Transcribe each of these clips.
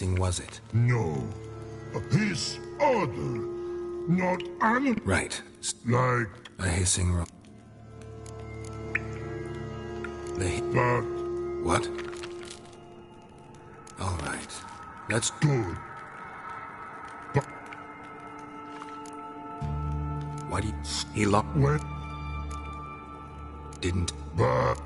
Was it? No. His other. Not animal. Right. Like A hissing roar. that. What? All right. That's Good. But why do you... He locked... when... Didn't... But...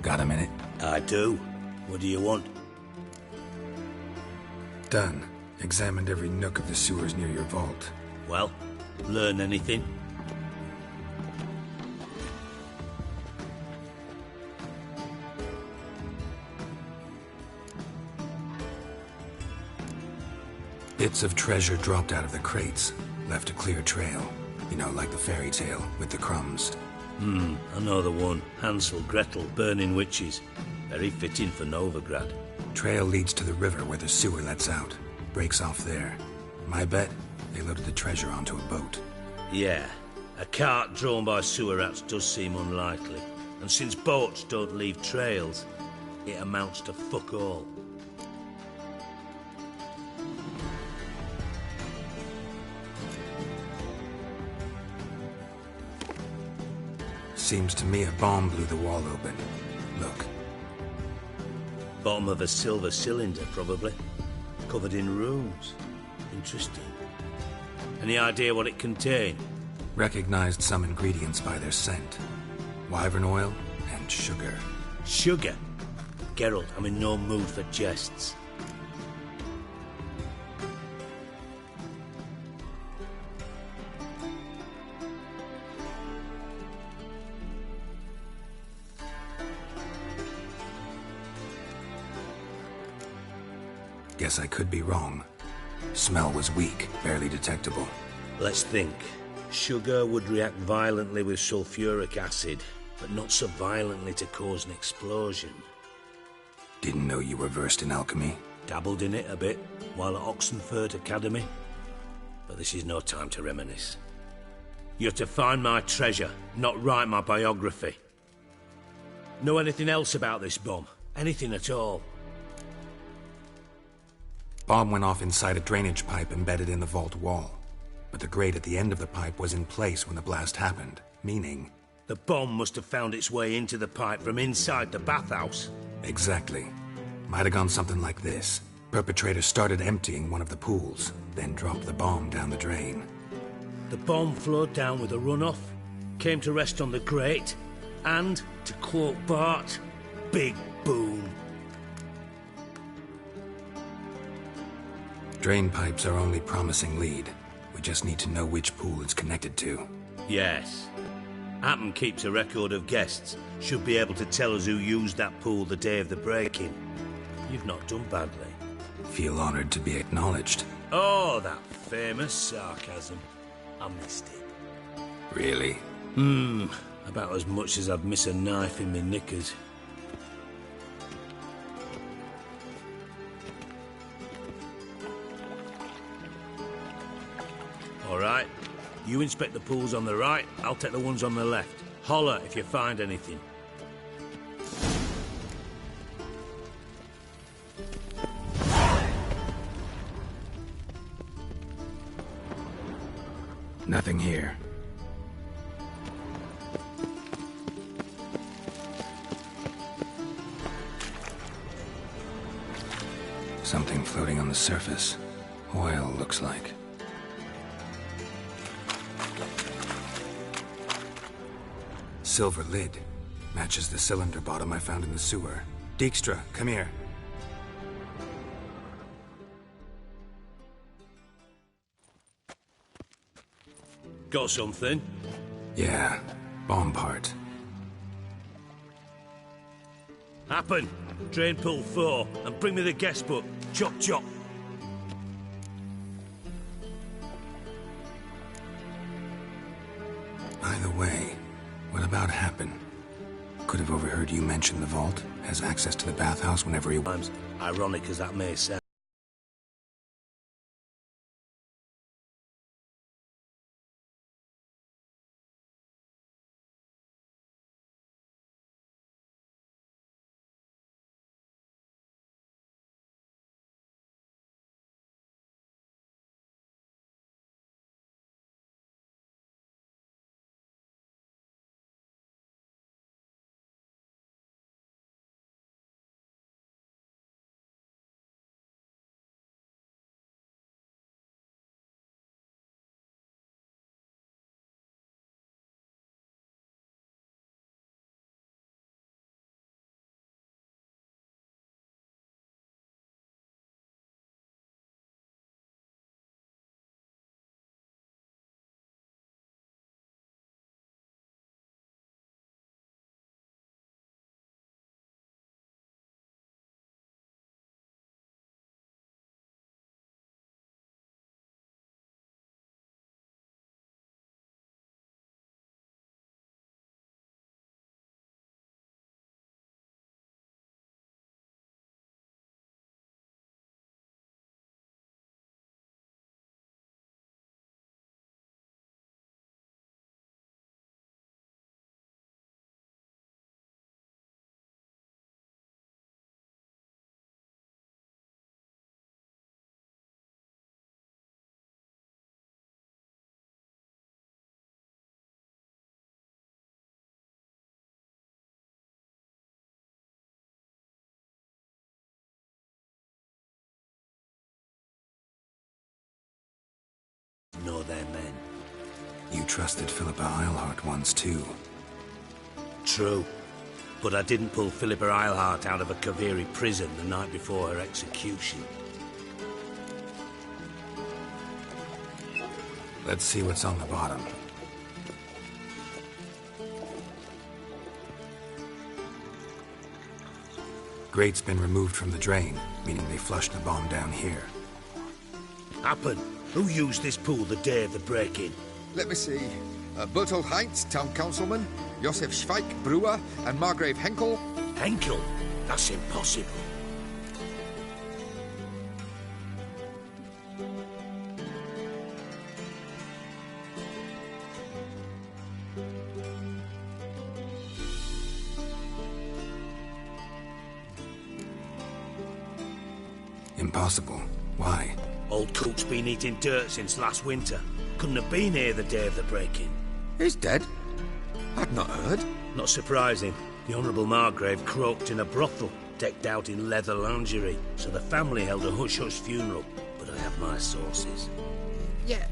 Got a minute? I do. What do you want? Done. Examined every nook of the sewers near your vault. Well, learn anything? Bits of treasure dropped out of the crates. Left a clear trail. You know, like the fairy tale, with the crumbs. I know the one. Hansel, Gretel, burning witches. Very fitting for Novigrad. Trail leads to the river where the sewer lets out. Breaks off there. My bet, they loaded the treasure onto a boat. Yeah. A cart drawn by sewer rats does seem unlikely. And since boats don't leave trails, it amounts to fuck all. Seems to me a bomb blew the wall open. Look. Bottom of a silver cylinder, probably. Covered in runes. Interesting. Any idea what it contained? Recognized some ingredients by their scent. Wyvern oil and sugar. Sugar? Geralt, I'm in no mood for jests. Guess I could be wrong. Smell was weak, barely detectable. Let's think. Sugar would react violently with sulfuric acid, but not so violently to cause an explosion. Didn't know you were versed in alchemy. Dabbled in it a bit while at Oxenford Academy. But this is no time to reminisce. You're to find my treasure, not write my biography. Know anything else about this bomb? Anything at all? Bomb went off inside a drainage pipe embedded in the vault wall. But the grate at the end of the pipe was in place when the blast happened, meaning... The bomb must have found its way into the pipe from inside the bathhouse. Exactly. Might have gone something like this. Perpetrator started emptying one of the pools, then dropped the bomb down the drain. The bomb flowed down with a runoff, came to rest on the grate, and, to quote Bart, big boom. Drain pipes are only promising lead. We just need to know which pool it's connected to. Yes. Appen keeps a record of guests. Should be able to tell us who used that pool the day of the break-in. You've not done badly. Feel honored to be acknowledged. Oh, that famous sarcasm. I missed it. Really? About as much as I'd miss a knife in my knickers. All right. You inspect the pools on the right, I'll take the ones on the left. Holler if you find anything. Nothing here. Something floating on the surface. Oil, looks like. Silver lid. Matches the cylinder bottom I found in the sewer. Dijkstra, come here. Got something? Yeah, bomb part. Happen. Drain pool 4 and bring me the guest book. Chop chop. By the way, what about Happen? Could have overheard you mention the vault. Has access to the bathhouse whenever he wants. Ironic as that may sound. Know their men. You trusted Philippa Eilhart once, too. True. But I didn't pull Philippa Eilhart out of a Kaviri prison the night before her execution. Let's see what's on the bottom. Grate's been removed from the drain, meaning they flushed the bomb down here. Happen. Who used this pool the day of the break-in? Let me see. Bertold Heinz, town councilman, Josef Schweik, brewer, and Margrave Henkel. Henkel? That's impossible. Impossible. Why? Old Cook's been eating dirt since last winter. Couldn't have been here the day of the break-in. He's dead? I'd not heard. Not surprising. The Honourable Margrave croaked in a brothel, decked out in leather lingerie, so the family held a hush-hush funeral. But I have my sources. Yeah,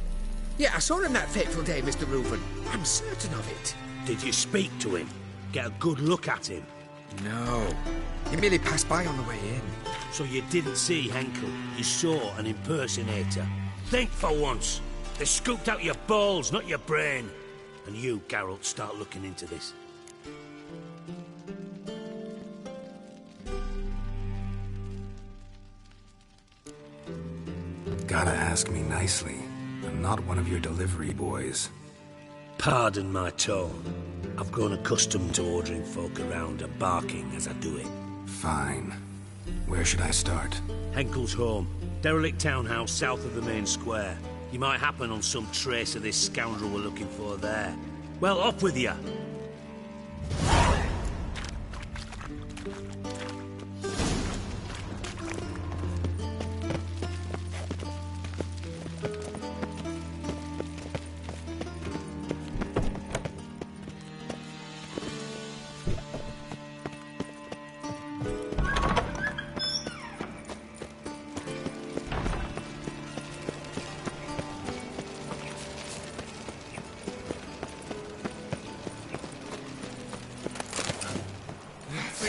I saw him that fateful day, Mr. Reuven. I'm certain of it. Did you speak to him? Get a good look at him? No. He merely passed by on the way in. So you didn't see Henkel, you saw an impersonator. Think for once. They scooped out your balls, not your brain. And you, Geralt, start looking into this. gotta ask me nicely. I'm not one of your delivery boys. Pardon my tone. I've grown accustomed to ordering folk around and barking as I do it. Fine. Where should I start? Henkel's home. Derelict townhouse south of the main square. You might happen on some trace of this scoundrel we're looking for there. Well, off with you!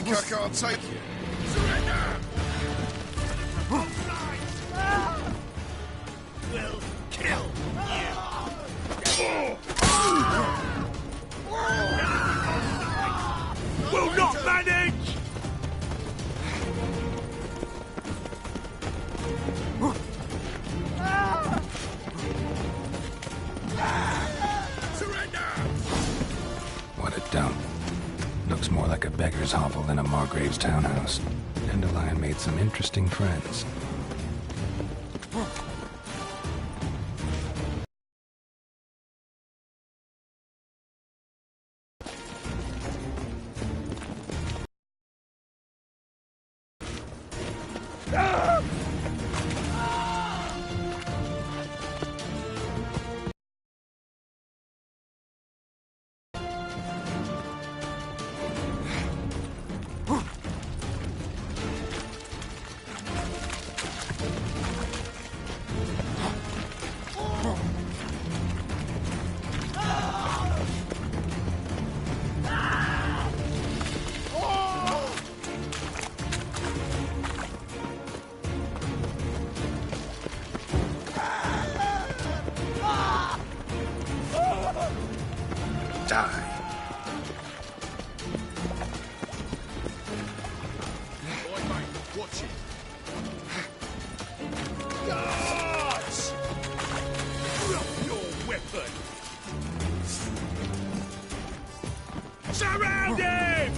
I can't take you. Surrender! We'll kill you! Will not manage! Surrender! What a dump. Looks more like a beggar's hovel than a Margrave's townhouse. Dandelion made some interesting friends. Die. Oi, mate, watch it. Guards! Drop your weapon! Surround him!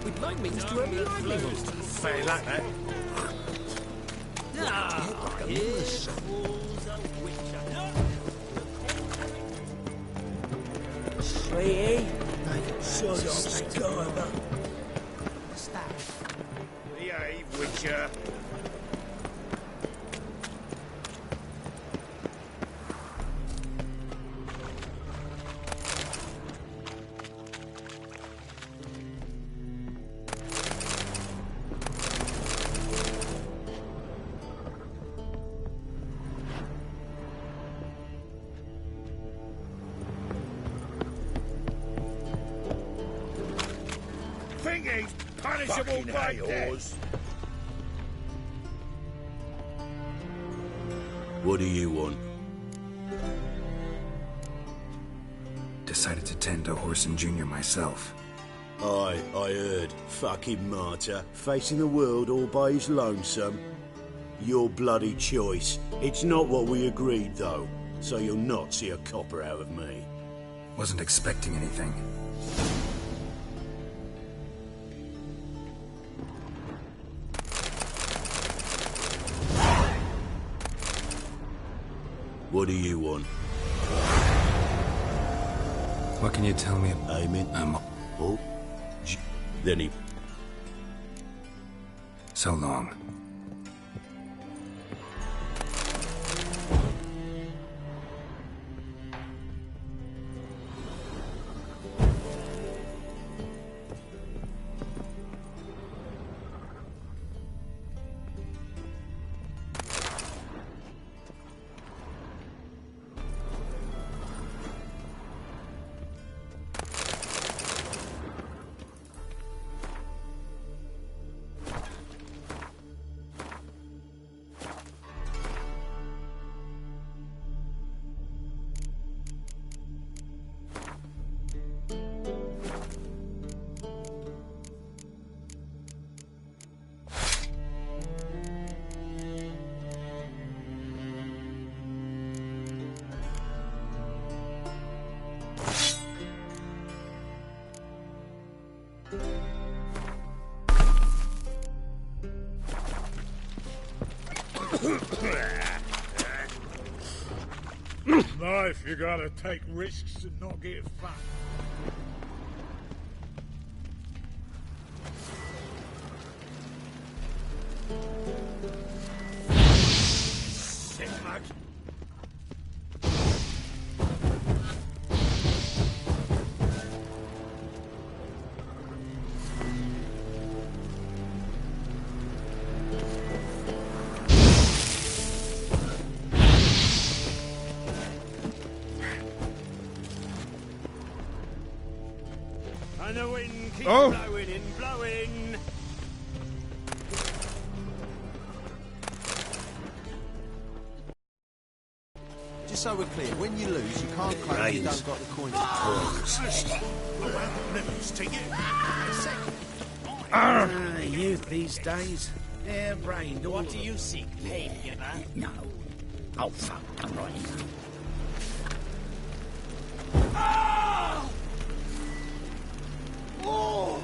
With no means to earn a livelihood. Fair like that. Yes. Sweetie, so scarver. Behave, Witcher. Thingy, punishable by death. What do you want? Decided to tend to Horson Jr. myself. I heard. Fucking martyr. Facing the world all by his lonesome. Your bloody choice. It's not what we agreed, though. So you'll not see a copper out of me. Wasn't expecting anything. What do you want? What can you tell me? Aiming. Oh. Then he... So long. Life, you gotta take risks and not get fucked. Sick mug. And the wind keeps blowing and blowing. Just so we're clear, when you lose, you can't claim you don't got the coins. Youth these days. Hair-brained. What do you seek? Pain giver? No. Oh, fuck, I'm right. Oh!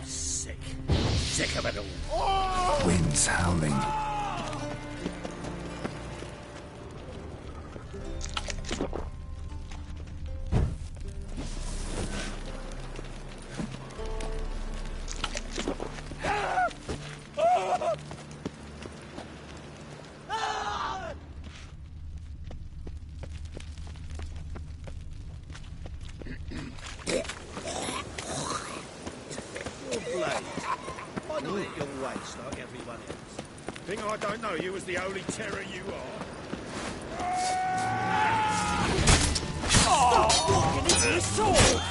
Sick of it all. Wind's howling. Why not hit your waist like everyone else? Think I don't know you as the holy terror you are? Stop walking into your sword!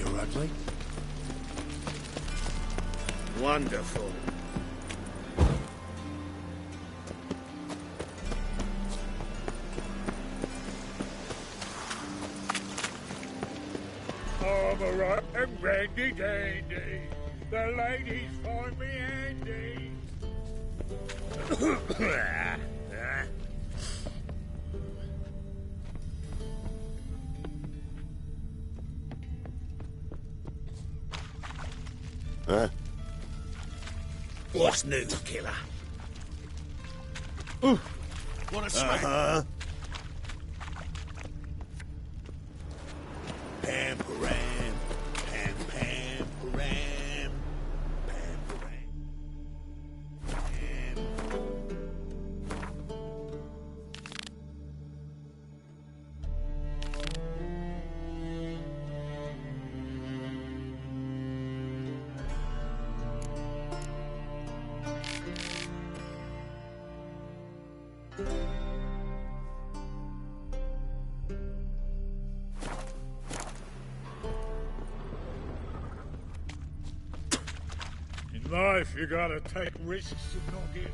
You all right, mate? Wonderful. I'm a right and randy dandy. The ladies find me handy. Huh? What's new, killer? What a smack! Pam param, pam pam param, pam param. In life, you gotta take risks and not get.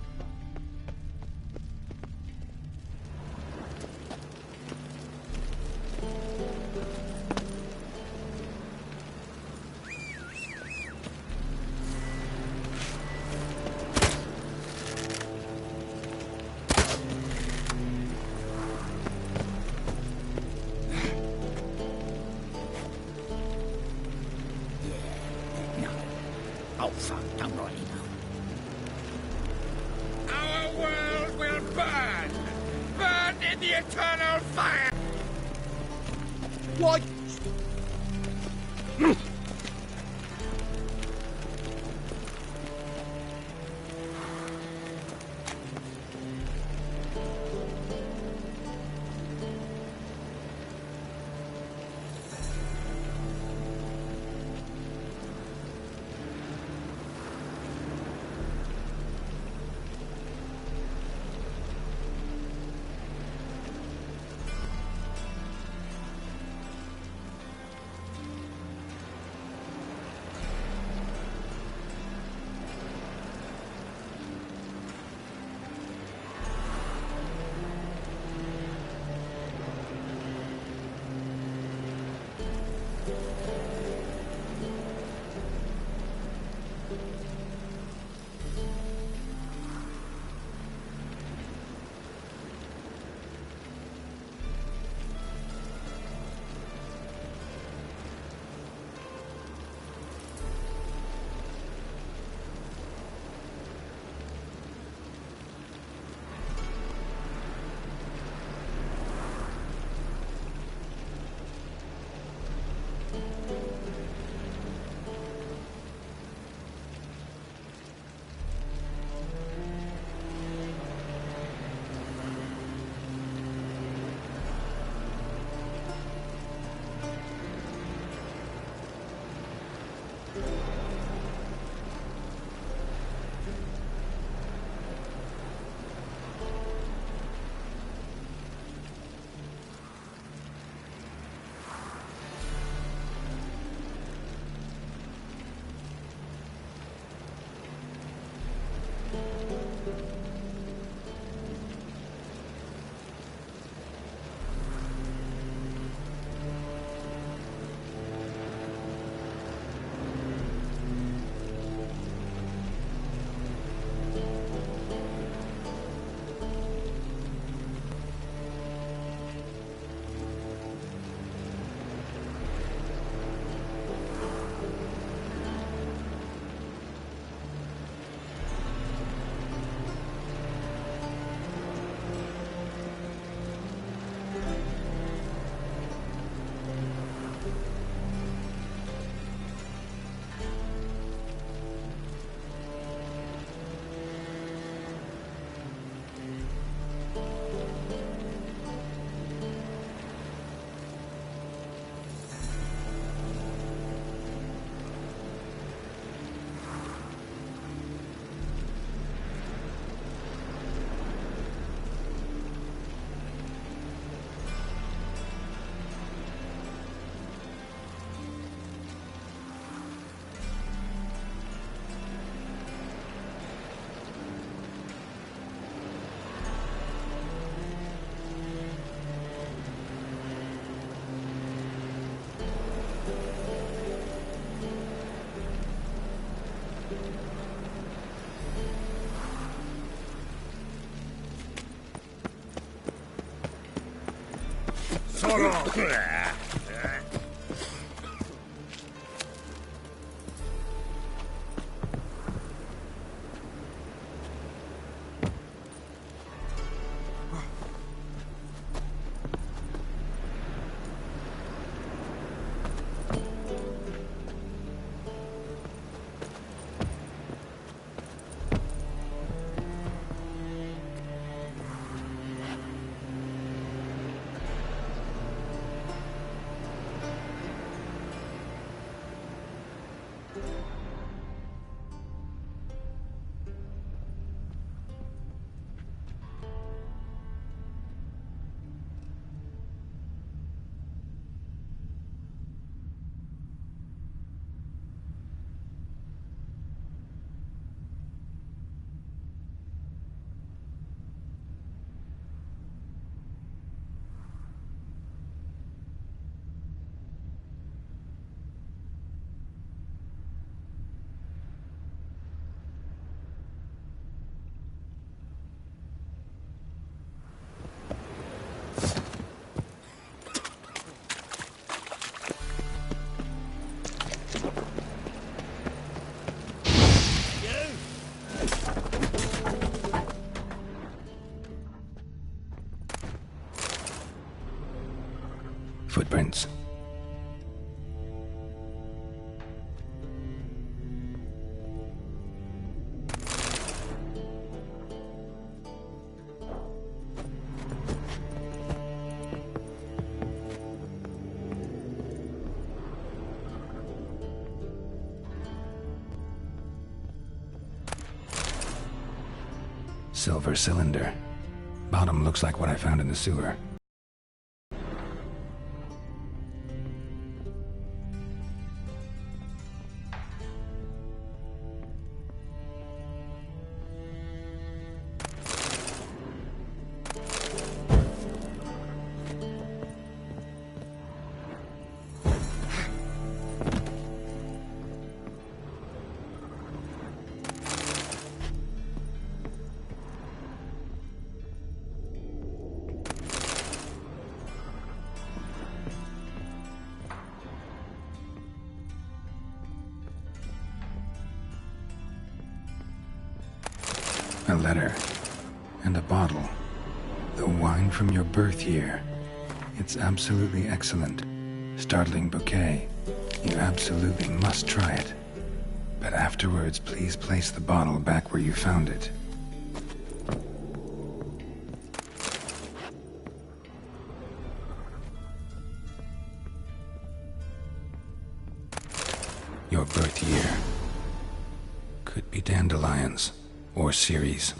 No. Oh, fuck, I'm right, you know. Our world will burn! Burn in the eternal fire! Why? sort of. Footprints. Silver cylinder. Bottom looks like what I found in the sewer. A letter. And a bottle. The wine from your birth year. It's absolutely excellent. Startling bouquet. You absolutely must try it. But afterwards, please place the bottle back where you found it. Your birth year. Could be dandelions. Or Ceres.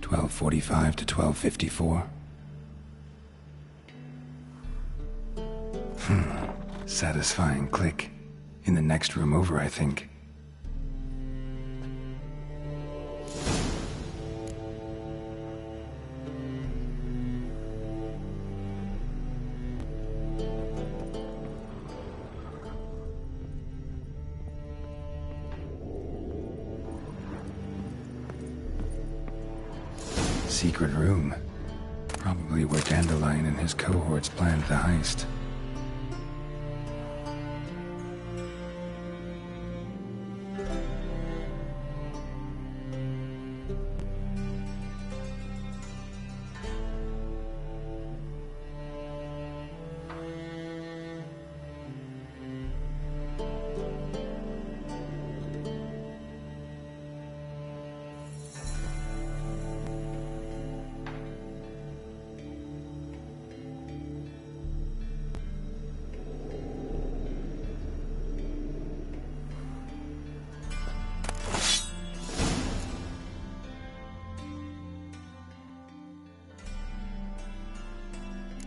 (12:45 to 12:54). satisfying click. In the next room over, I think. Secret room. Probably where Dandelion and his cohorts planned the heist.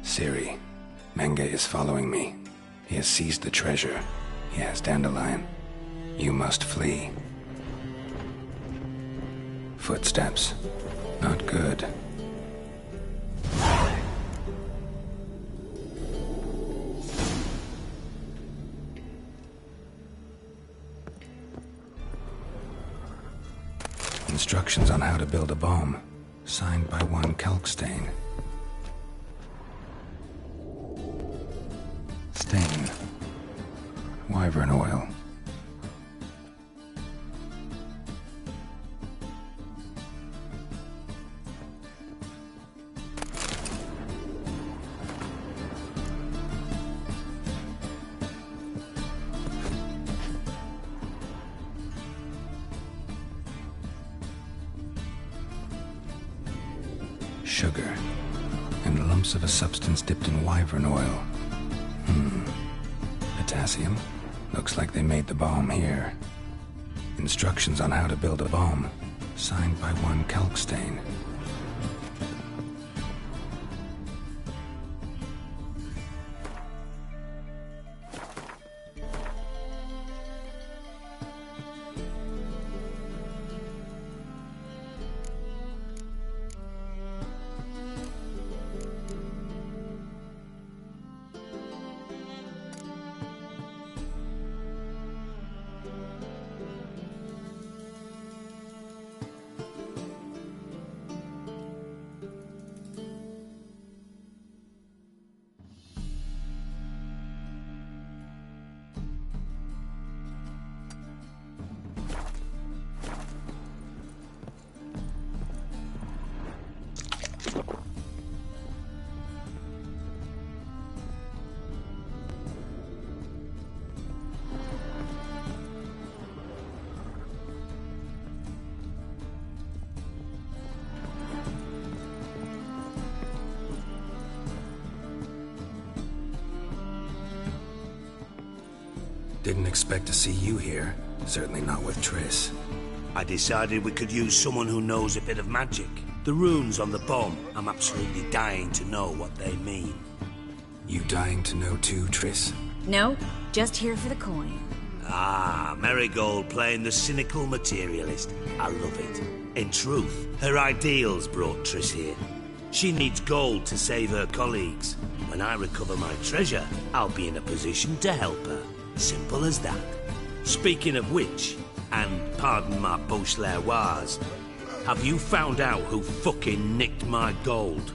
Siri, Menge is following me. He has seized the treasure. He has Dandelion. You must flee. Footsteps. Not good. Instructions on how to build a bomb. Signed by one Kalkstain. Stain. Wyvern oil. Sugar. And lumps of a substance dipped in wyvern oil. Potassium? Looks like they made the bomb here. Instructions on how to build a bomb. Signed by one Kalkstain. Didn't expect to see you here. Certainly not with Triss. I decided we could use someone who knows a bit of magic. The runes on the bomb, I'm absolutely dying to know what they mean. You dying to know too, Triss? No, just here for the coin. Ah, Marigold playing the cynical materialist. I love it. In truth, her ideals brought Triss here. She needs gold to save her colleagues. When I recover my treasure, I'll be in a position to help her. Simple as that. Speaking of which, and pardon my Beauclervoise, have you found out who fucking nicked my gold?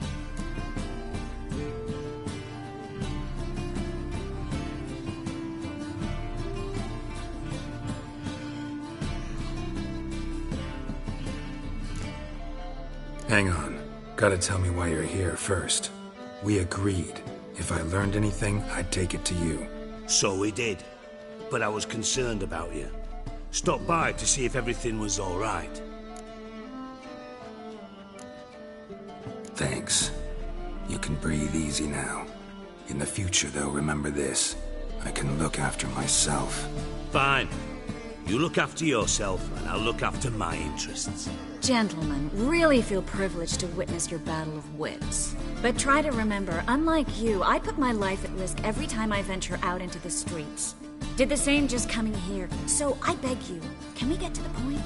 Hang on. Gotta tell me why you're here first. We agreed. If I learned anything, I'd take it to you. So we did. But I was concerned about you. Stopped by to see if everything was all right. Thanks. You can breathe easy now. In the future, though, remember this. I can look after myself. Fine. You look after yourself, and I'll look after my interests. Gentlemen, really feel privileged to witness your battle of wits. But try to remember, unlike you, I put my life at risk every time I venture out into the streets. Did the same just coming here. So I beg you, can we get to the point?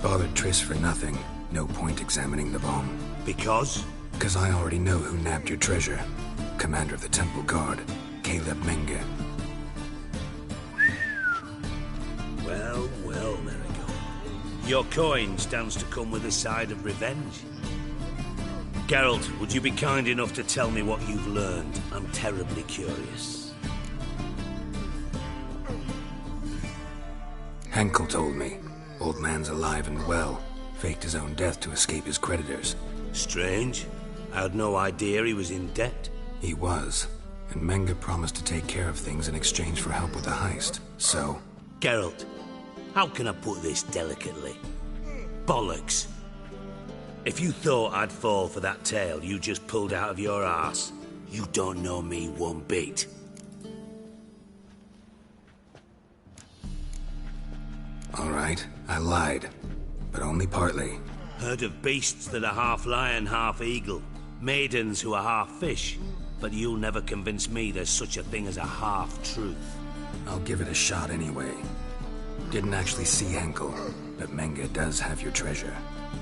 Bothered Triss for nothing. No point examining the bomb. Because? Because I already know who nabbed your treasure. Commander of the Temple Guard, Caleb Menge. Well, well, Marigold. Your coin stands to come with a side of revenge. Geralt, would you be kind enough to tell me what you've learned? I'm terribly curious. Henkel told me. Old man's alive and well. Faked his own death to escape his creditors. Strange. I had no idea he was in debt. He was. And Menge promised to take care of things in exchange for help with the heist. So... Geralt, how can I put this delicately? Bollocks. If you thought I'd fall for that tale you just pulled out of your arse, you don't know me one bit. All right, I lied. But only partly. Heard of beasts that are half lion, half eagle. Maidens who are half fish. But you'll never convince me there's such a thing as a half-truth. I'll give it a shot anyway. Didn't actually see Henkel, but Menge does have your treasure.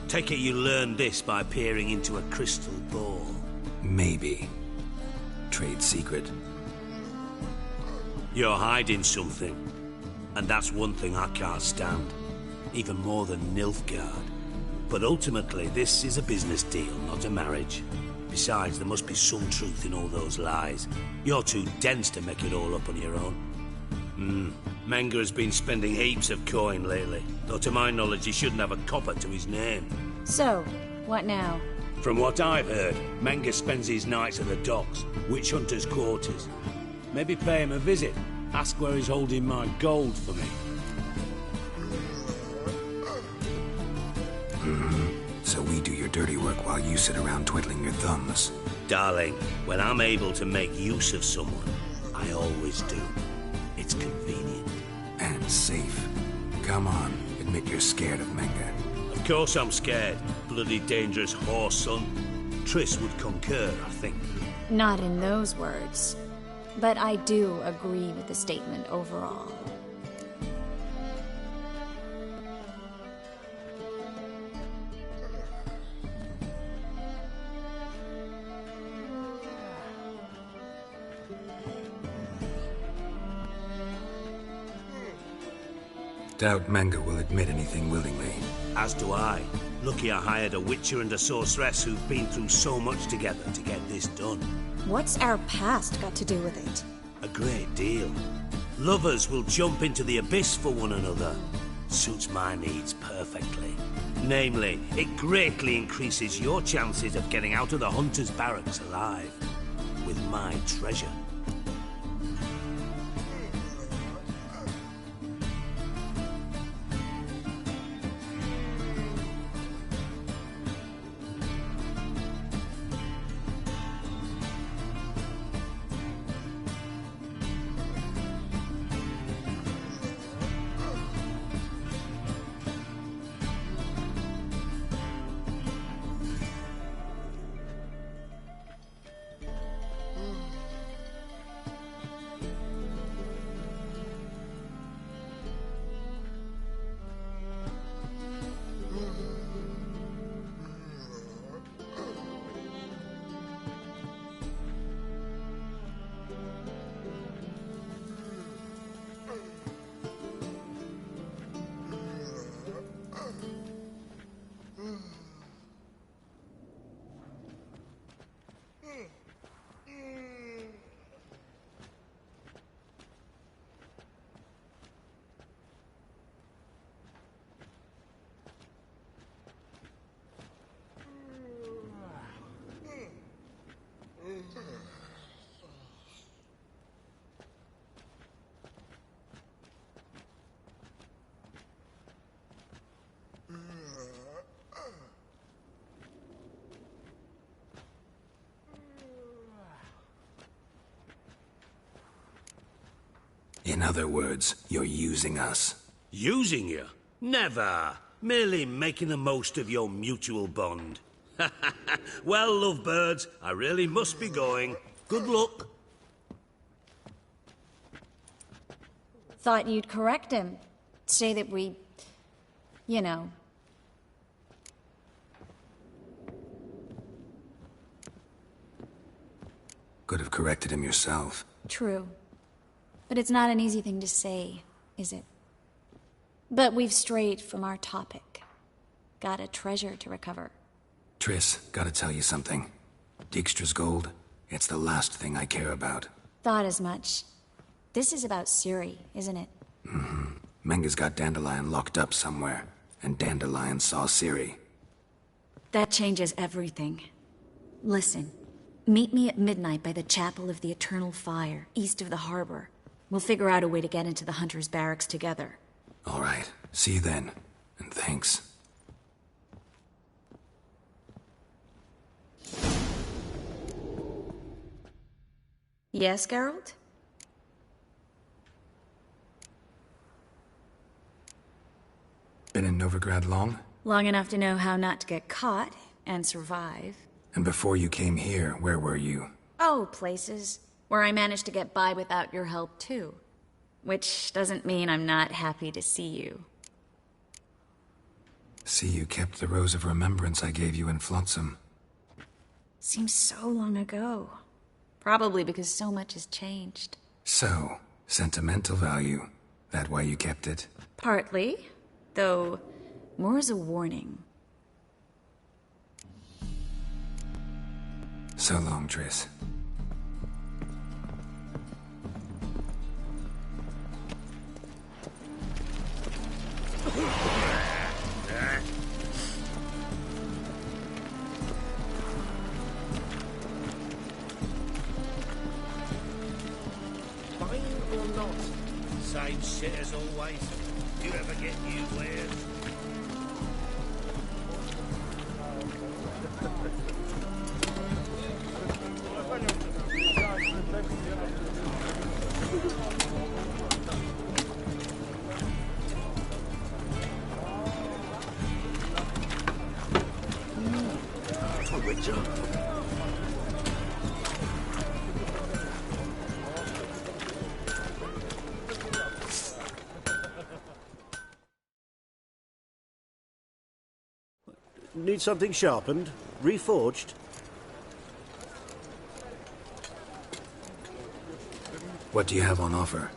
Take it you learned this by peering into a crystal ball. Maybe. Trade secret. You're hiding something. And that's one thing I can't stand. Even more than Nilfgaard. But ultimately, this is a business deal, not a marriage. Besides, there must be some truth in all those lies. You're too dense to make it all up on your own. Menge has been spending heaps of coin lately. Though to my knowledge, he shouldn't have a copper to his name. So, what now? From what I've heard, Menge spends his nights at the docks, witch hunters' quarters. Maybe pay him a visit. Ask where he's holding my gold for me. So we do your dirty work while you sit around twiddling your thumbs. Darling, when I'm able to make use of someone, I always do. It's convenient. And safe. Come on, admit you're scared of Menge. Of course I'm scared. Bloody dangerous horse, son. Triss would concur, I think. Not in those words. But I do agree with the statement overall. Doubt Menge will admit anything willingly. As do I. Lucky I hired a witcher and a sorceress who've been through so much together to get this done. What's our past got to do with it? A great deal. Lovers will jump into the abyss for one another. Suits my needs perfectly. Namely, it greatly increases your chances of getting out of the hunter's barracks alive. With my treasure. In other words, you're using us. Using you? Never. Merely making the most of your mutual bond. Well, lovebirds, I really must be going. Good luck. Thought you'd correct him. Say that we... you know... Could have corrected him yourself. True. But it's not an easy thing to say, is it? But we've strayed from our topic. Got a treasure to recover. Triss, gotta tell you something. Dijkstra's gold, it's the last thing I care about. Thought as much. This is about Ciri, isn't it? Mm-hmm. Menga's got Dandelion locked up somewhere, and Dandelion saw Ciri. That changes everything. Listen, meet me at midnight by the Chapel of the Eternal Fire, east of the harbor. We'll figure out a way to get into the Hunter's barracks together. All right, see you then, and thanks. Yes, Geralt? Been in Novigrad long? Long enough to know how not to get caught and survive. And before you came here, where were you? Oh, places where I managed to get by without your help, too. Which doesn't mean I'm not happy to see you. See, you kept the Rose of Remembrance I gave you in Flotsam. Seems so long ago. Probably because so much has changed. So, sentimental value. That why you kept it? Partly, though more as a warning. So long, Triss. Fine or not? Same shit as always. You ever get new wares? Need something sharpened? Reforged? What do you have on offer?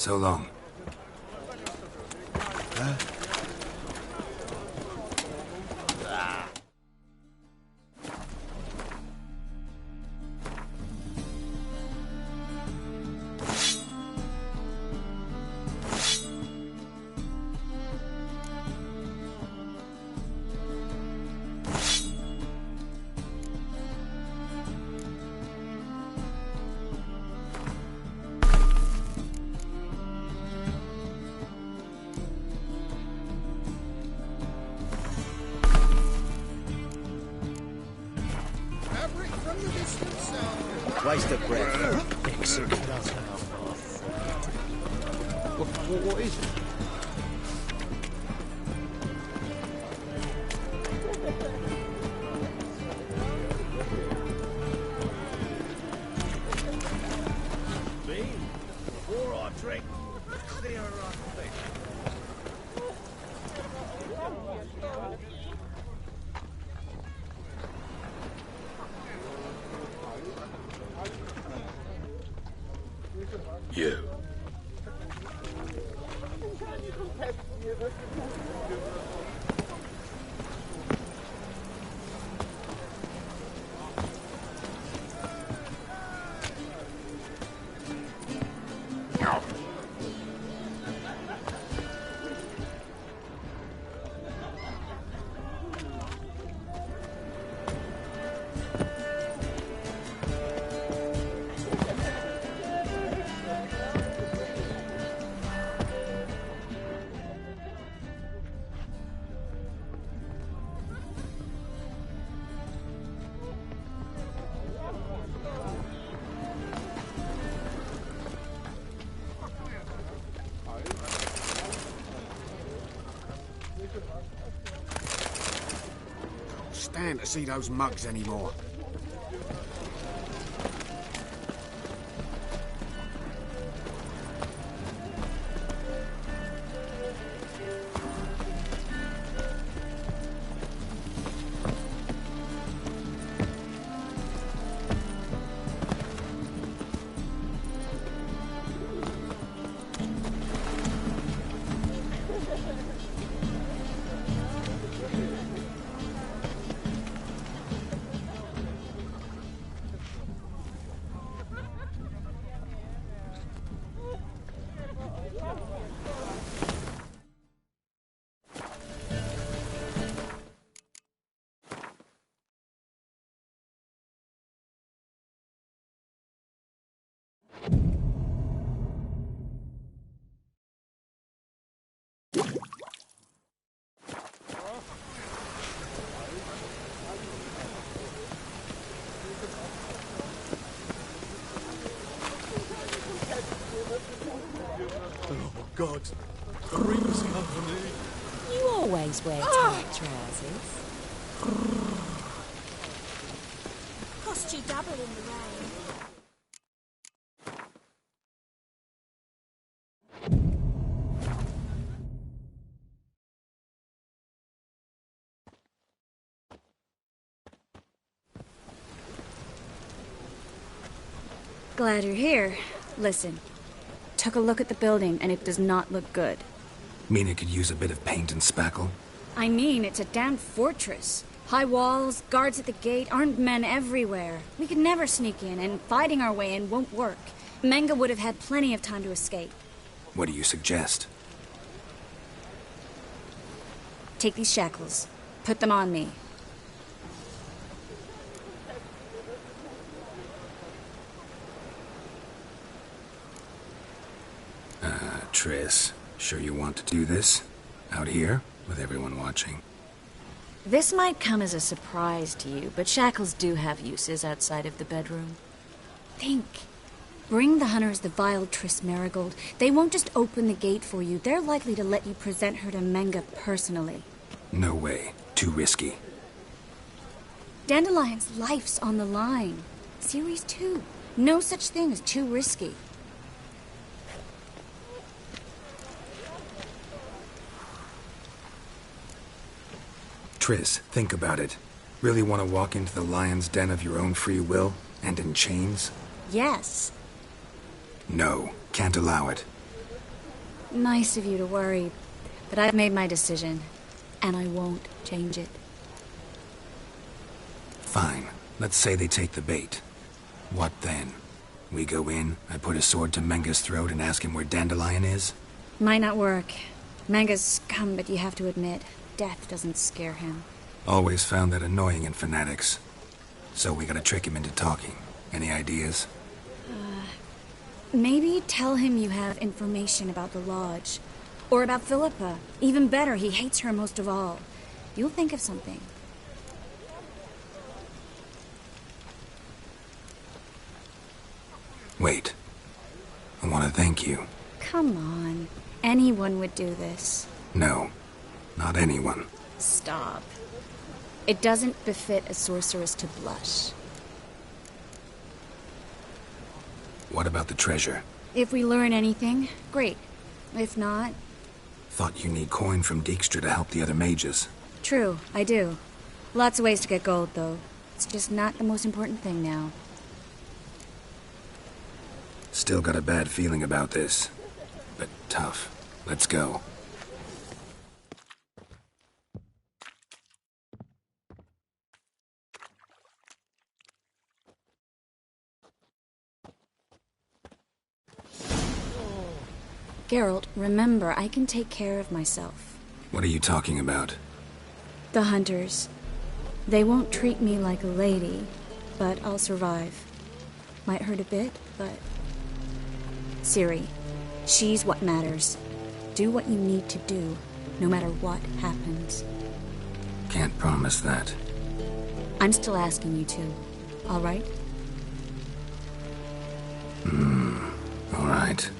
So long. Huh? waste of breath. Excellent. What is it? Before I drink, clear our feet. You. Stand to see those mugs anymore. God, freeze company. You always wear tight trousers. Cost you double in the rain. Glad you're here. Listen, took a look at the building and it does not look good. Mean it could use a bit of paint and spackle? I mean, it's a damn fortress. High walls, guards at the gate, armed men everywhere. We could never sneak in, and fighting our way in won't work. Menga would have had plenty of time to escape. What do you suggest? Take these shackles. Put them on me. Triss, sure you want to do this? Out here, with everyone watching? This might come as a surprise to you, but shackles do have uses outside of the bedroom. Think. Bring the hunters the vile Triss Marigold. They won't just open the gate for you. They're likely to let you present her to Menga personally. No way. Too risky. Dandelion's life's on the line. Series 2. No such thing as too risky. Triss, think about it. Really want to walk into the lion's den of your own free will, and in chains? Yes. No, can't allow it. Nice of you to worry, but I've made my decision, and I won't change it. Fine. Let's say they take the bait. What then? We go in, I put a sword to Menga's throat and ask him where Dandelion is? Might not work. Menga's scum, but you have to admit, death doesn't scare him. Always found that annoying in fanatics. So we gotta trick him into talking. Any ideas? Maybe tell him you have information about the Lodge. Or about Philippa. Even better, he hates her most of all. You'll think of something. Wait. I want to thank you. Come on. Anyone would do this. No, not anyone. Stop. It doesn't befit a sorceress to blush. What about the treasure? If we learn anything, great. If not... Thought you need coin from Dijkstra to help the other mages. True, I do. Lots of ways to get gold, though. It's just not the most important thing now. Still got a bad feeling about this. But tough. Let's go. Geralt, remember, I can take care of myself. What are you talking about? The hunters. They won't treat me like a lady, but I'll survive. Might hurt a bit, but... Ciri, she's what matters. Do what you need to do, no matter what happens. Can't promise that. I'm still asking you to, all right? All right.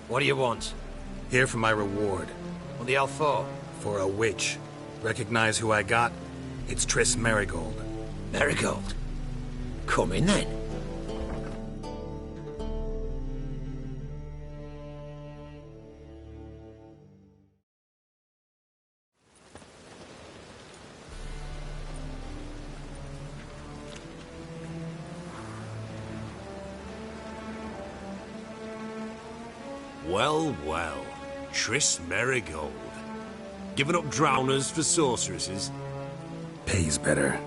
What do you want? Here for my reward. What the hell for? For a witch. Recognize who I got? It's Triss Merigold. Merigold? Come in then. Well, well. Triss Merigold. Giving up drowners for sorceresses? Pays better.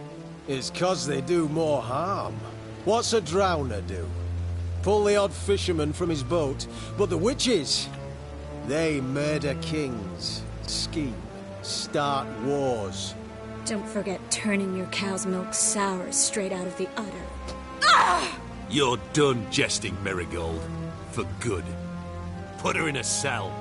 It's 'cause they do more harm. What's a drowner do? Pull the odd fisherman from his boat, but the witches, they murder kings, scheme, start wars. Don't forget turning your cow's milk sour straight out of the udder. Ah! You're done jesting, Merigold. For good. Put her in a cell.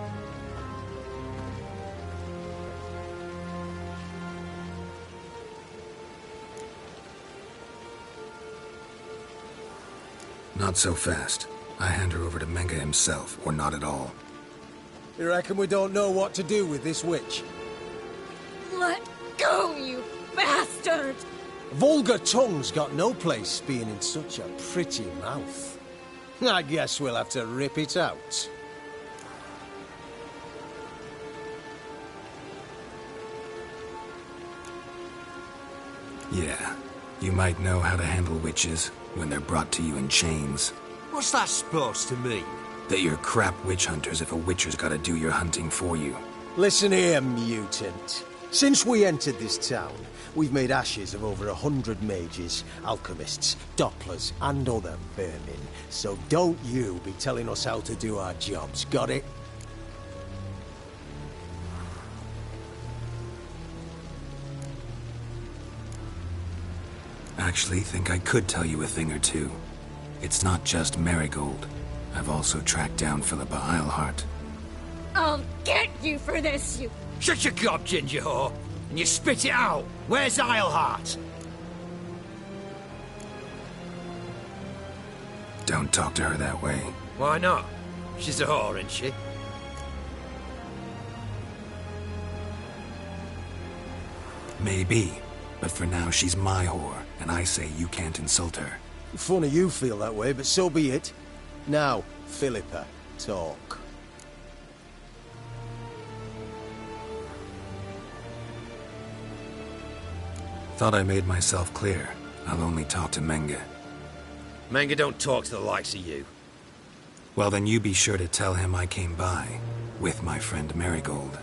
Not so fast. I hand her over to Menge himself, or not at all. You reckon we don't know what to do with this witch? Let go, you bastard! Vulgar tongue's got no place being in such a pretty mouth. I guess we'll have to rip it out. Yeah, you might know how to handle witches when they're brought to you in chains. What's that supposed to mean? That you're crap witch hunters if a witcher's gotta do your hunting for you. Listen here, mutant. Since we entered this town, we've made ashes of over 100 mages, alchemists, dopplers, and other vermin. So don't you be telling us how to do our jobs, got it? Actually, think I could tell you a thing or two. It's not just Merigold. I've also tracked down Philippa Eilhart. I'll get you for this, you... Shut your gob, ginger whore, and you spit it out. Where's Eilhart? Don't talk to her that way. Why not? She's a whore, isn't she? Maybe, but for now she's my whore, and I say you can't insult her. Funny you feel that way, but so be it. Now, Philippa, talk. Thought I made myself clear. I'll only talk to Menge. Menge don't talk to the likes of you. Well, then you be sure to tell him I came by, with my friend Merigold.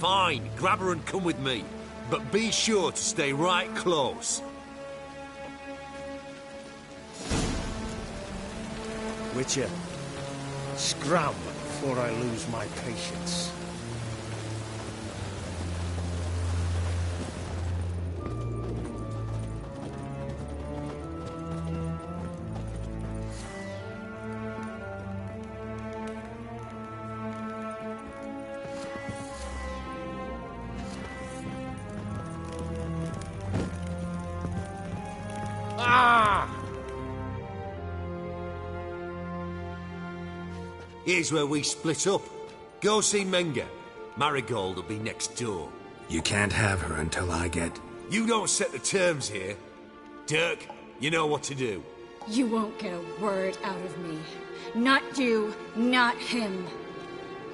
Fine, grab her and come with me. But be sure to stay right close. Witcher, scram before I lose my patience. Here's where we split up. Go see Menga. Marigold will be next door. You can't have her until I get... You don't set the terms here. Dirk, you know what to do. You won't get a word out of me. Not you, not him.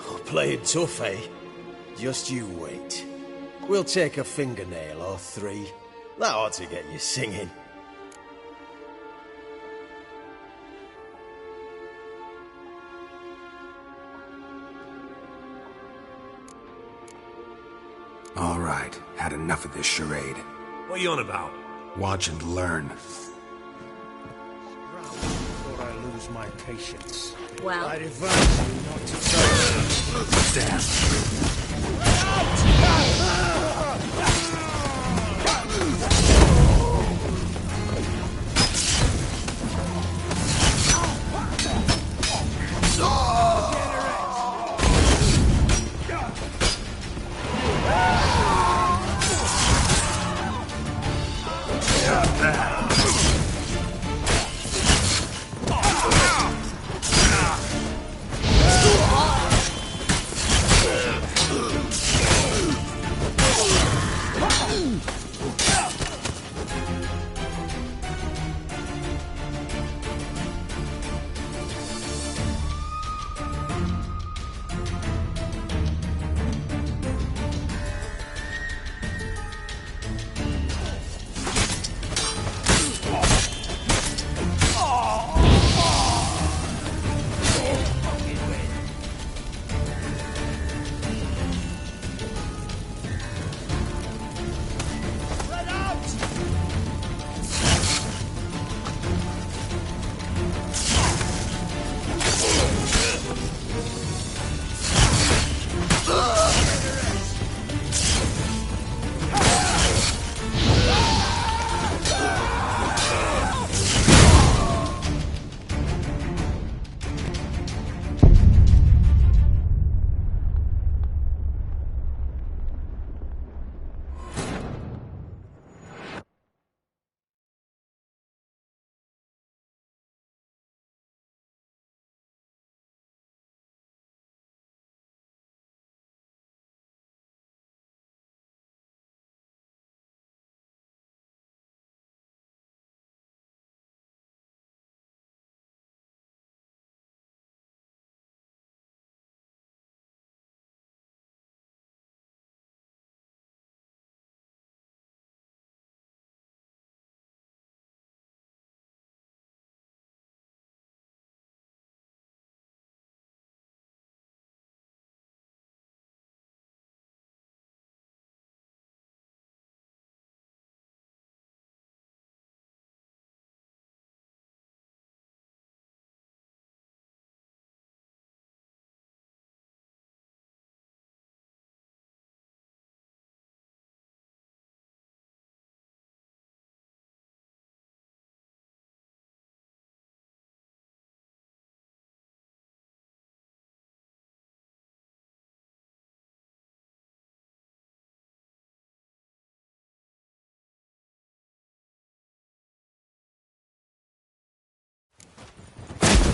Oh, playing tough, eh? Just you wait. We'll take a fingernail or three. That ought to get you singing. All right, had enough of this charade. What are you on about? Watch and learn. Before I lose my patience. Well, I advise you not to touch.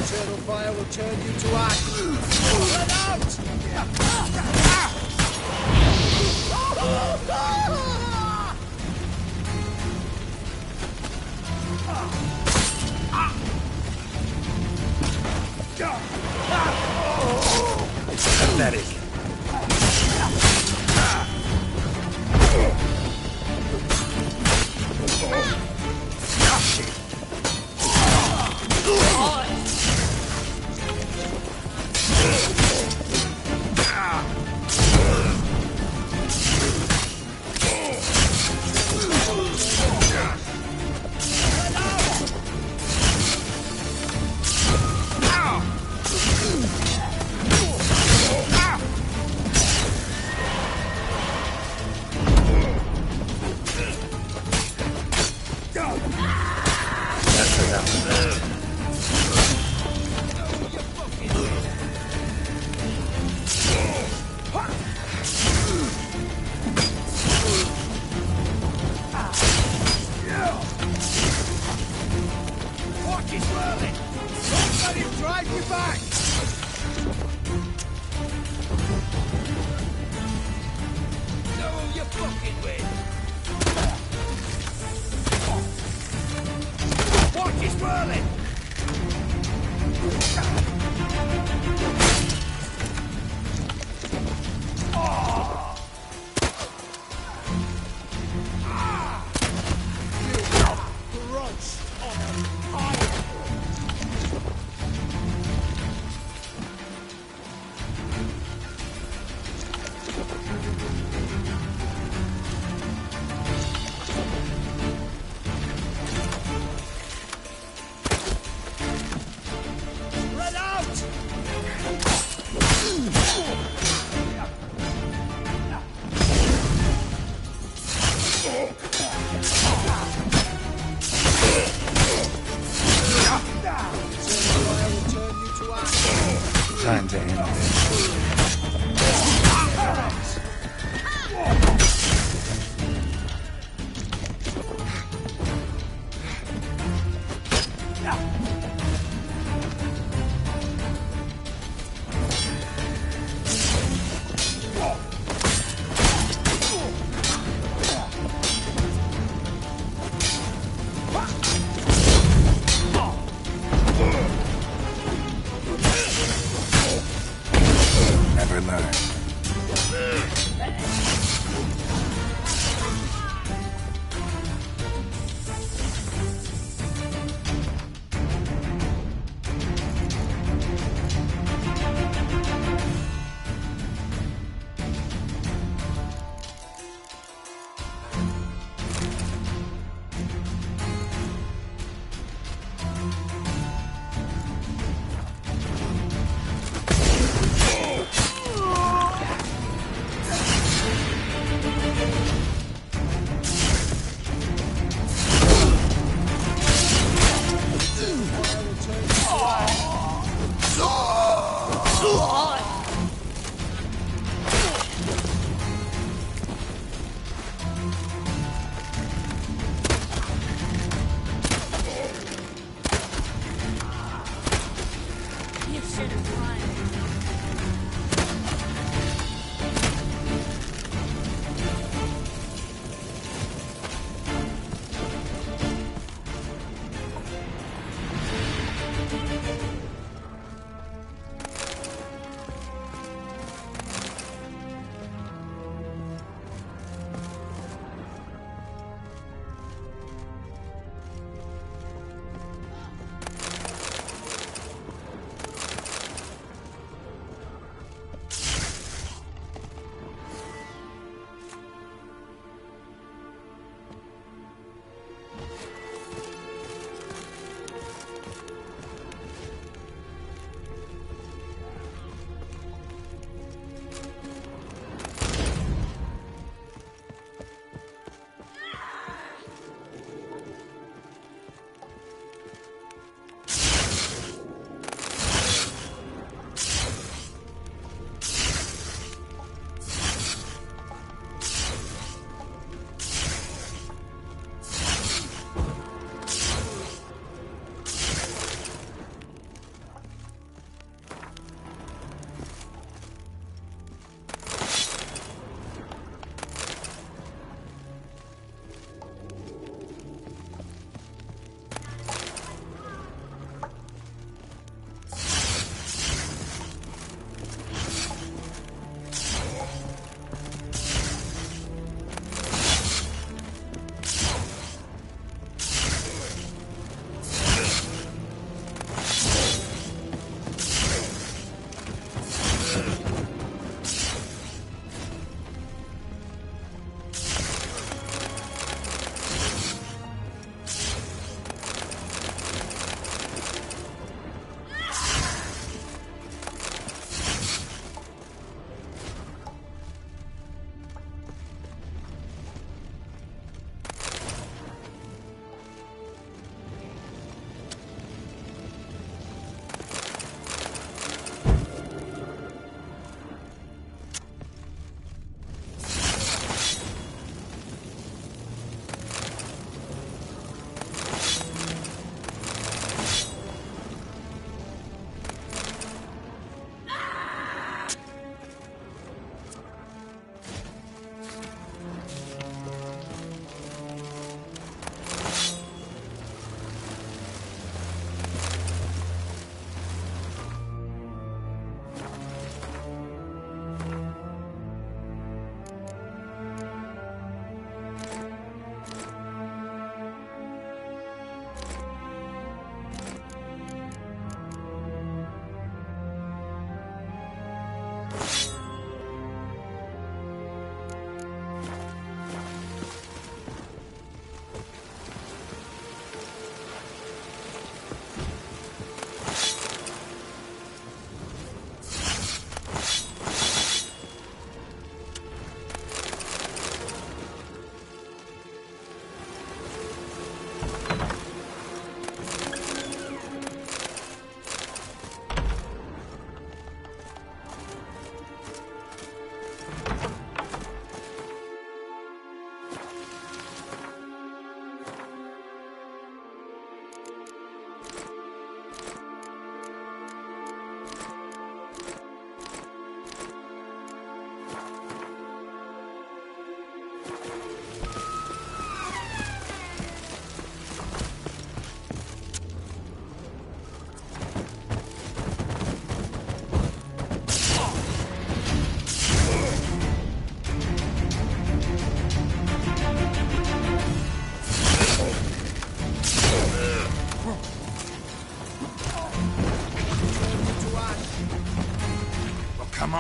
Eternal fire will turn you to ash. Let out! Pathetic. Drive you back! Know who you're fucking with? Watch his whirling! Time to end this.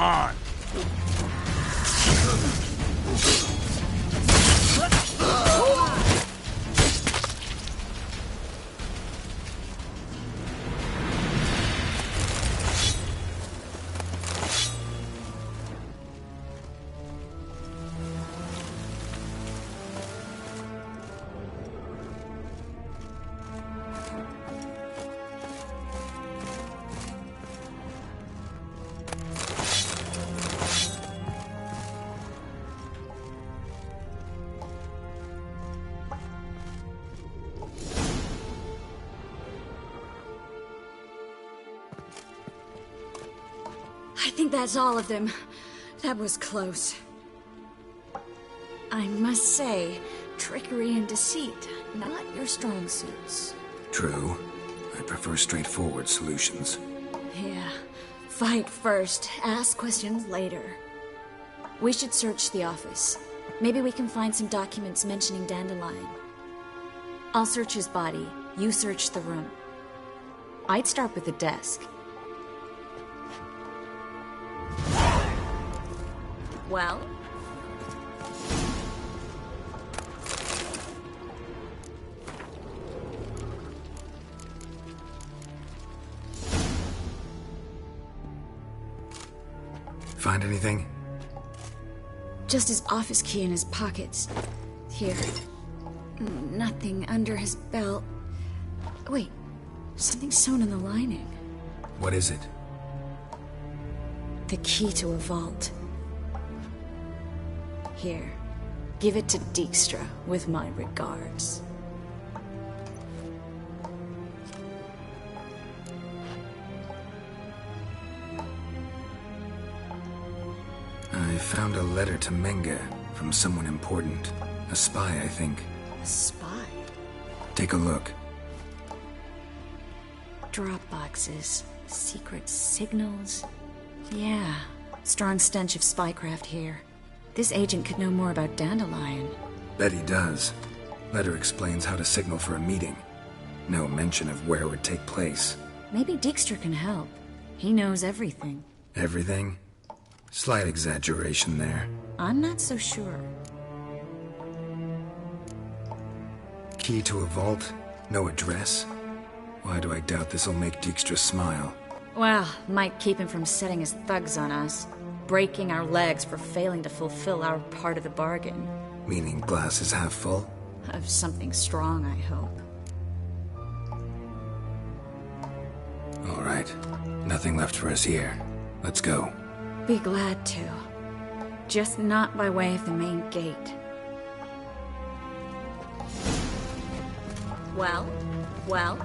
on! I think that's all of them. That was close. I must say, trickery and deceit, not your strong suits. True. I prefer straightforward solutions. Yeah. Fight first, ask questions later. We should search the office. Maybe we can find some documents mentioning Dandelion. I'll search his body, you search the room. I'd start with the desk. Well? Find anything? Just his office key in his pockets. Here. Nothing under his belt. Wait, something sewn in the lining. What is it? The key to a vault. Here, give it to Dijkstra with my regards. I found a letter to Menge from someone important. A spy, I think. A spy? Take a look. Drop boxes, secret signals. Yeah, strong stench of spycraft here. This agent could know more about Dandelion. Bet he does. Letter explains how to signal for a meeting. No mention of where it would take place. Maybe Dijkstra can help. He knows everything. Everything? Slight exaggeration there. I'm not so sure. Key to a vault? No address? Why do I doubt this'll make Dijkstra smile? Well, might keep him from setting his thugs on us. Breaking our legs for failing to fulfill our part of the bargain. Meaning glass is half full? Of something strong, I hope. All right. Nothing left for us here. Let's go. Be glad to. Just not by way of the main gate. Well? Well?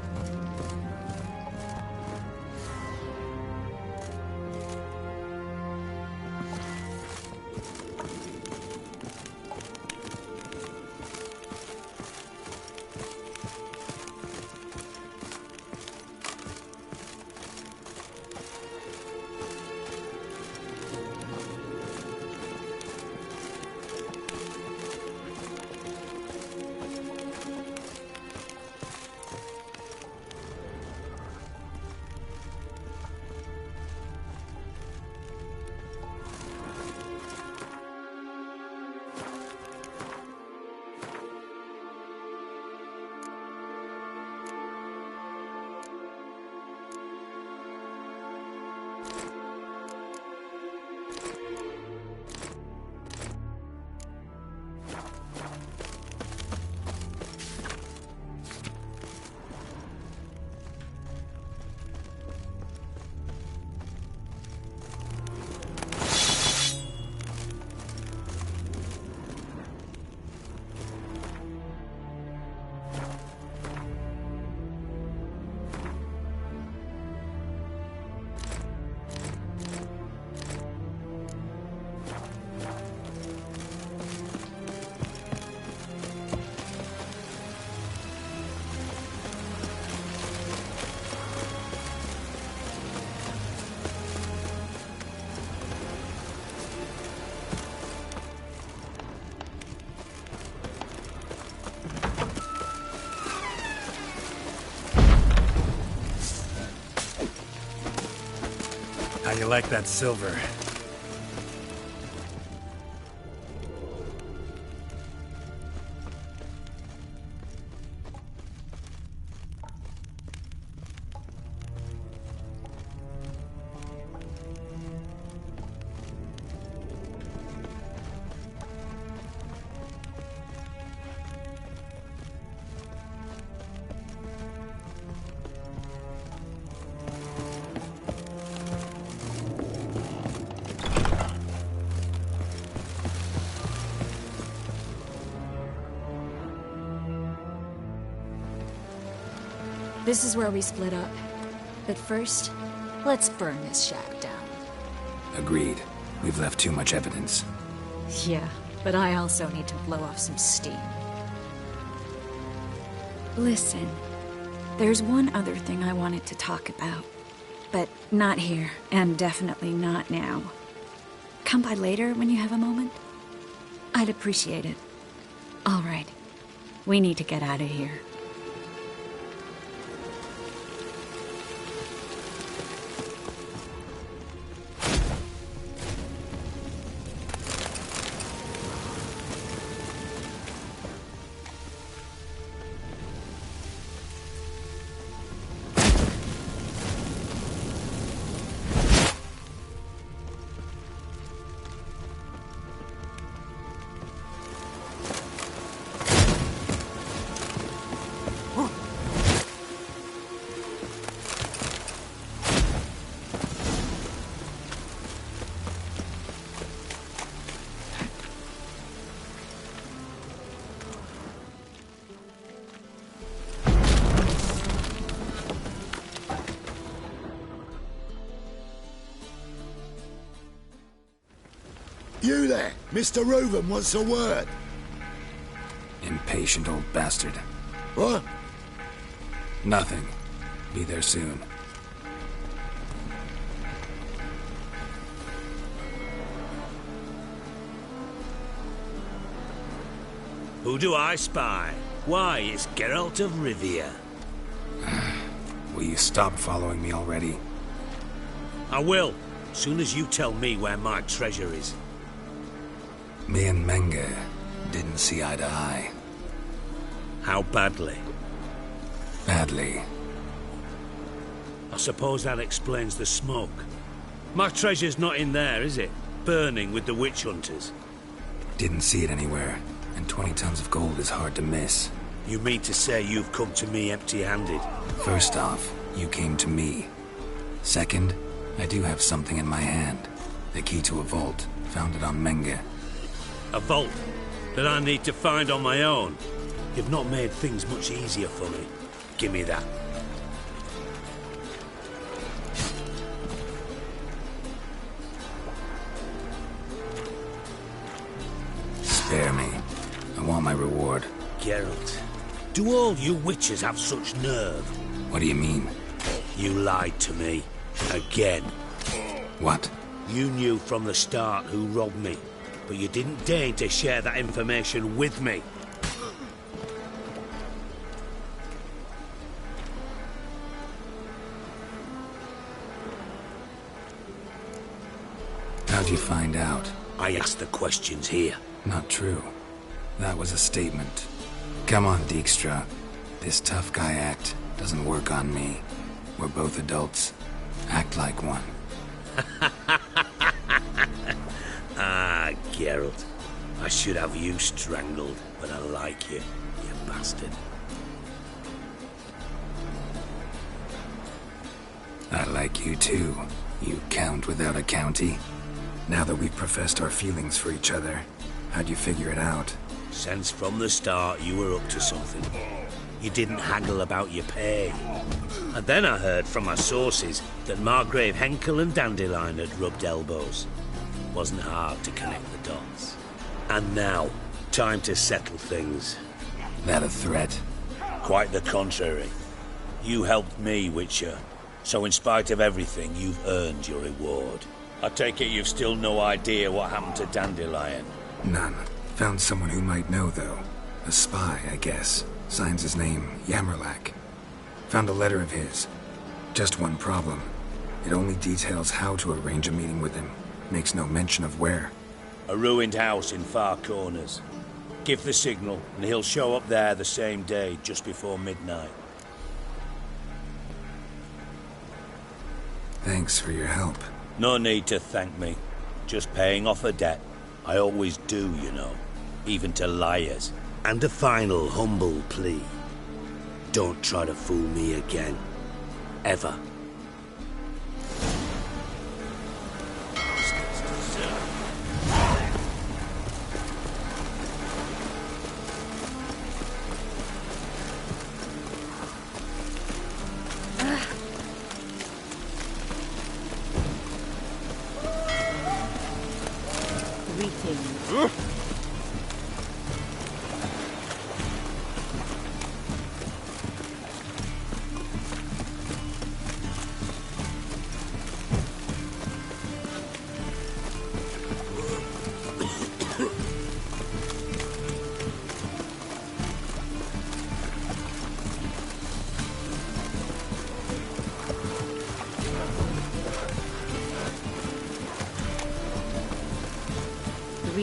How you like that silver? This is where we split up. But first, let's burn this shack down. Agreed. We've left too much evidence. Yeah, but I also need to blow off some steam. Listen, there's one other thing I wanted to talk about. But not here, and definitely not now. Come by later when you have a moment? I'd appreciate it. All right. We need to get out of here. You there! Mr. Reuben wants a word. Impatient old bastard. What? Nothing. Be there soon. Who do I spy? Why, it's Geralt of Rivia. Will you stop following me already? I will, soon as you tell me where my treasure is. Me and Menge didn't see eye to eye. How badly? Badly. I suppose that explains the smoke. My treasure's not in there, is it? Burning with the witch hunters. Didn't see it anywhere, and 20 tons of gold is hard to miss. You mean to say you've come to me empty-handed? First off, you came to me. Second, I do have something in my hand. The key to a vault, found it on Menge. A vault that I need to find on my own. You've not made things much easier for me. Give me that. Spare me. I want my reward. Geralt, do all you witches have such nerve? What do you mean? You lied to me. Again. What? You knew from the start who robbed me. But you didn't deign to share that information with me. How'd you find out? I asked the questions here. Not true. That was a statement. Come on, Dijkstra. This tough guy act doesn't work on me. We're both adults. Act like one. Ah, Geralt. I should have you strangled, but I like you, you bastard. I like you too, you count without a county. Now that we've professed our feelings for each other, how'd you figure it out? Since from the start you were up to something. You didn't haggle about your pay. And then I heard from my sources that Margrave Henkel and Dandelion had rubbed elbows. Wasn't hard to connect the dots. And now, time to settle things. That a threat? Quite the contrary. You helped me, Witcher. So in spite of everything, you've earned your reward. I take it you've still no idea what happened to Dandelion? None. Found someone who might know, though. A spy, I guess. Signs his name, Yamerlak. Found a letter of his. Just one problem. It only details how to arrange a meeting with him. Makes no mention of where. A ruined house in Far Corners. Give the signal, and he'll show up there the same day, just before midnight. Thanks for your help. No need to thank me. Just paying off a debt. I always do, you know. Even to liars. And a final humble plea. Don't try to fool me again. Ever.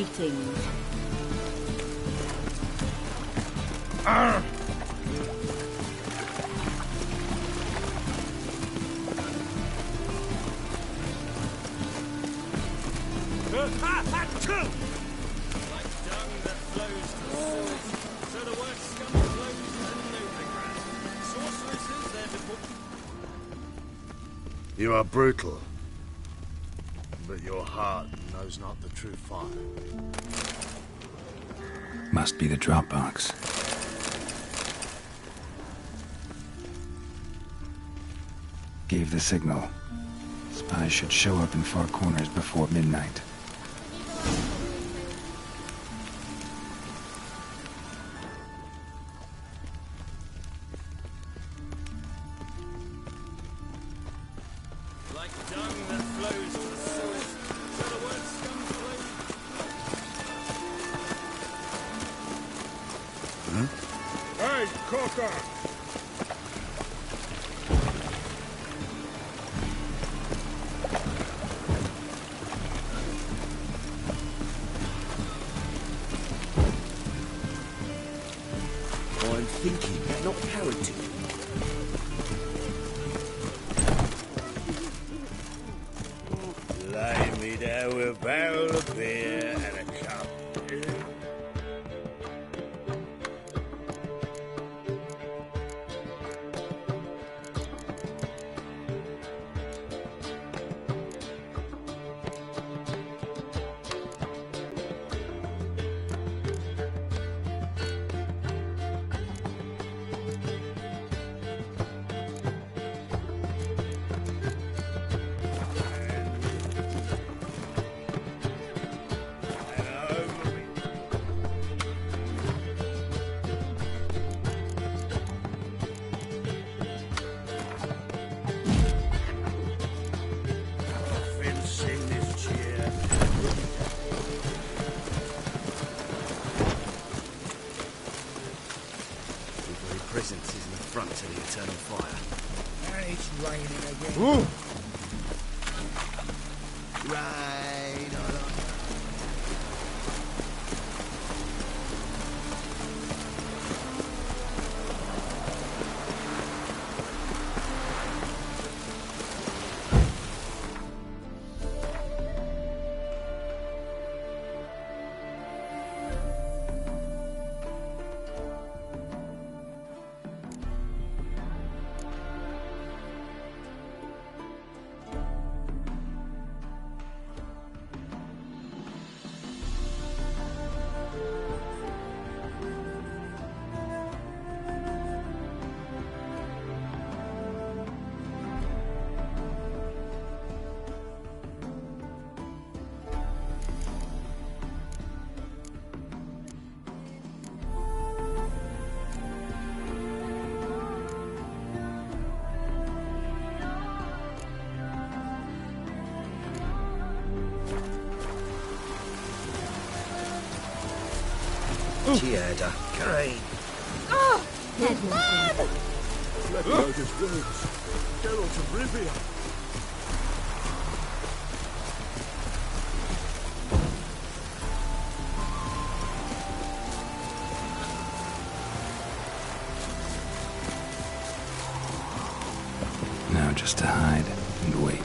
Waiting. You are brutal, but your heart knows not the true fire. Must be the drop box. Gave the signal. Spies should show up in far corners before midnight. Like dung that flows to the sewers, so the word scum flows. Hey, Cocker! I'm thinking, not parroting. Lay me down with a barrel of beer and a cup. Presence is in the front to the eternal fire. And it's raining again. Ooh. Rain on Tierda, Karain. Oh! Let go his words. Geralt of Rivia. Now just to hide and wait.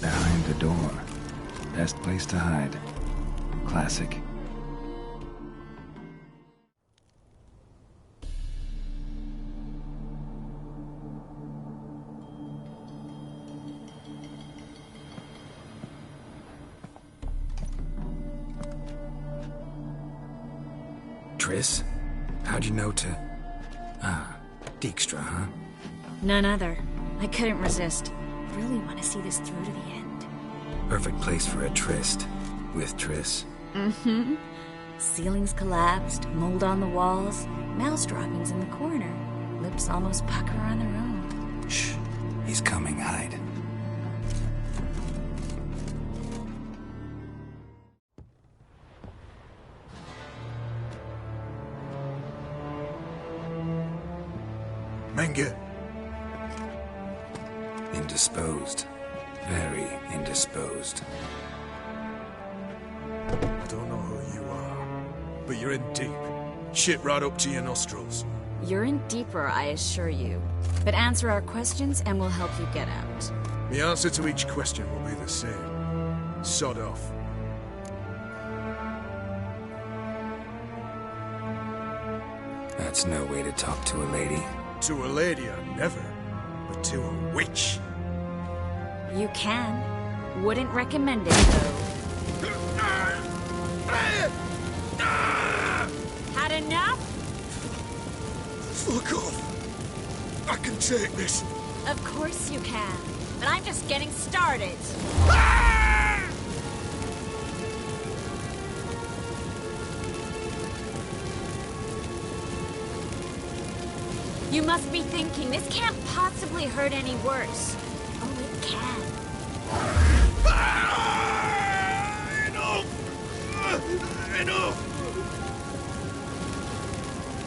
Behind the door. Best place to hide. Classic. Triss? How'd you know to... Ah, Dijkstra, huh? None other. I couldn't resist. I really want to see this through to the end. Perfect place for a tryst. With Triss. Mm-hmm. Ceilings collapsed, mold on the walls, mouse droppings in the corner. Lips almost pucker on their own. Shh. He's coming, hide. Menge. Indisposed. Very indisposed. I don't know who you are, but you're in deep. Shit right up to your nostrils. You're in deeper, I assure you. But answer our questions and we'll help you get out. The answer to each question will be the same. Sod off. That's no way to talk to a lady. To a lady, I never. But to a witch. You can. Wouldn't recommend it, though. Had enough? Fuck off. I can take this. Of course you can. But I'm just getting started. You must be thinking, this can't possibly hurt any worse. Oh, it can. Enough! Enough!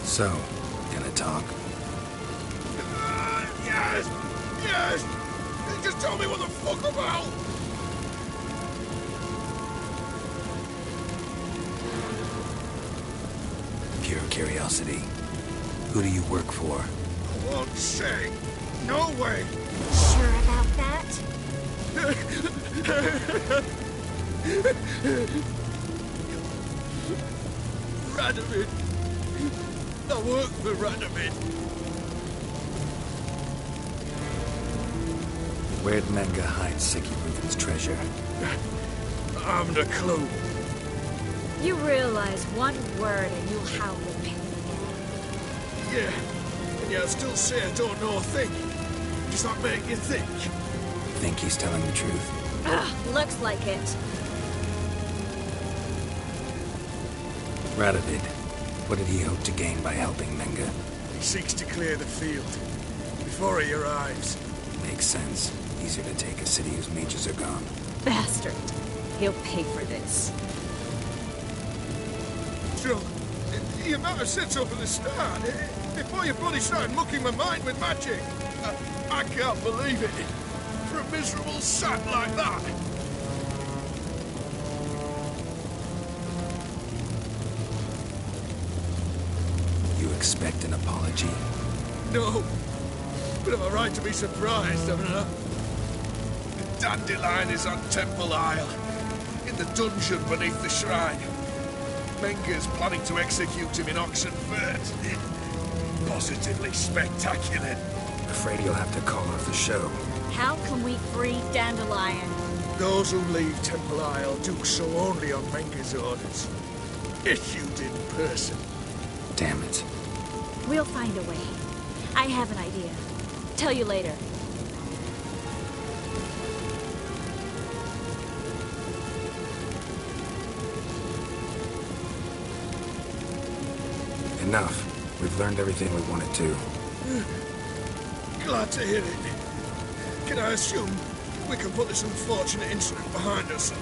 So, gonna talk? Yes! Yes! Just tell me what the fuck about! Pure curiosity. Who do you work for? I won't say. No way! Sure about that? Radovid! I work for Radovid. Where'd Menge hide Sicky Reuven's treasure? I haven't a clue. You realize one word and you'll howl in pain again. Yeah, and yet I still say I don't know a thing. Does that make you think? Think he's telling the truth? Ugh, looks like it. Radovid, what did he hope to gain by helping Menge? He seeks to clear the field before he arrives. Makes sense. Easier to take a city whose mages are gone. Bastard. He'll pay for this. Joe, you might have said so from the start. Before you bloody started mucking my mind with magic. I can't believe it. For a miserable sap like that. You expect an apology? No. But I'm a right to be surprised, haven't I? The dandelion is on Temple Isle, in the dungeon beneath the shrine. Menge's planning to execute him in Oxenford. Positively spectacular. Afraid you'll have to call off the show. How can we free Dandelion? Those who leave Temple Isle do so only on Menge's orders. Issued in person. Damn it. We'll find a way. I have an idea. Tell you later. Enough. We've learned everything we wanted to. Glad to hear it. Can I assume we can put this unfortunate incident behind us?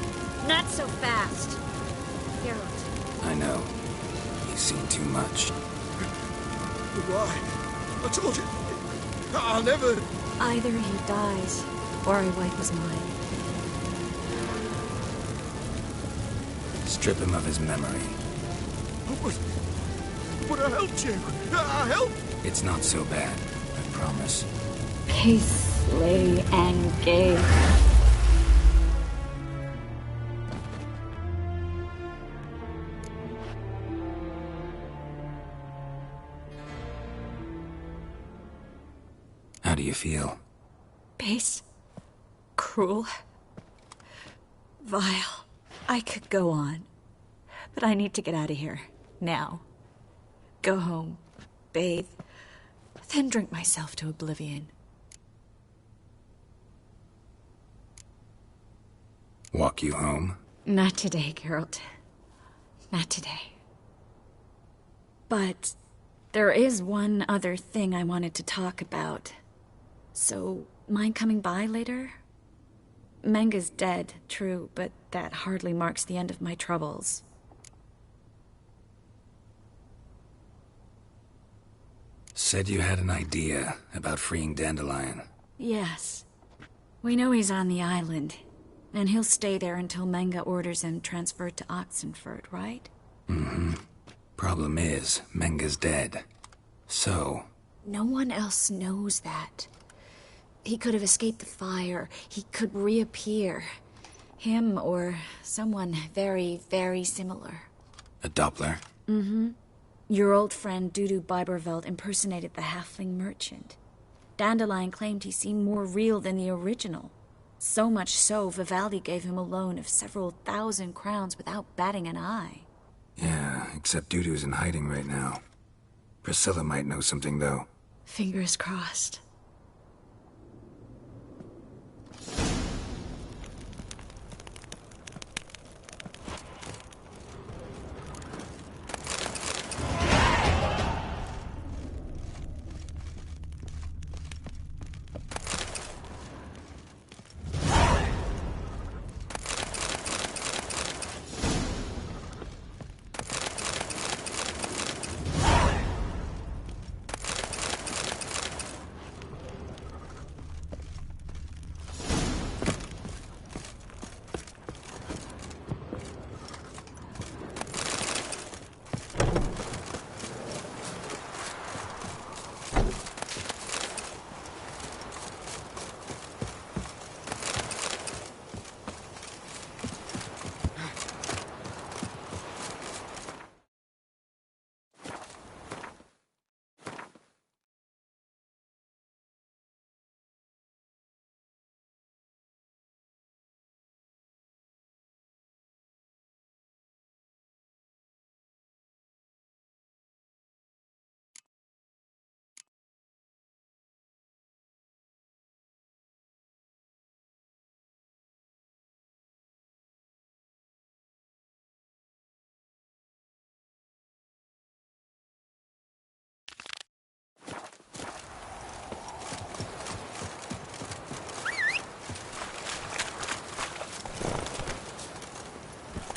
Not so fast. Harold. I know. He's seen too much. Why? I told you. I'll never... Either he dies, or I wipe his mind. Strip him of his memory. But I helped you. I helped. It's not so bad, I promise. Peacefully and gay. How do you feel? Base. Cruel. Vile. I could go on. But I need to get out of here. Now. Go home. Bathe. Then drink myself to oblivion. Walk you home? Not today, Geralt. Not today. But there is one other thing I wanted to talk about. So, mind coming by later? Menga's dead, true, but that hardly marks the end of my troubles. Said you had an idea about freeing Dandelion. Yes. We know he's on the island, and he'll stay there until Menga orders him transferred to Oxenford, right? Mm-hmm. Problem is, Menga's dead. So... No one else knows that. He could have escaped the fire. He could reappear. Him or someone very, very similar. A Doppler? Mm-hmm. Your old friend Dudu Biberveld impersonated the halfling merchant. Dandelion claimed he seemed more real than the original. So much so, Vivaldi gave him a loan of several thousand crowns without batting an eye. Yeah, except Dudu's in hiding right now. Priscilla might know something, though. Fingers crossed.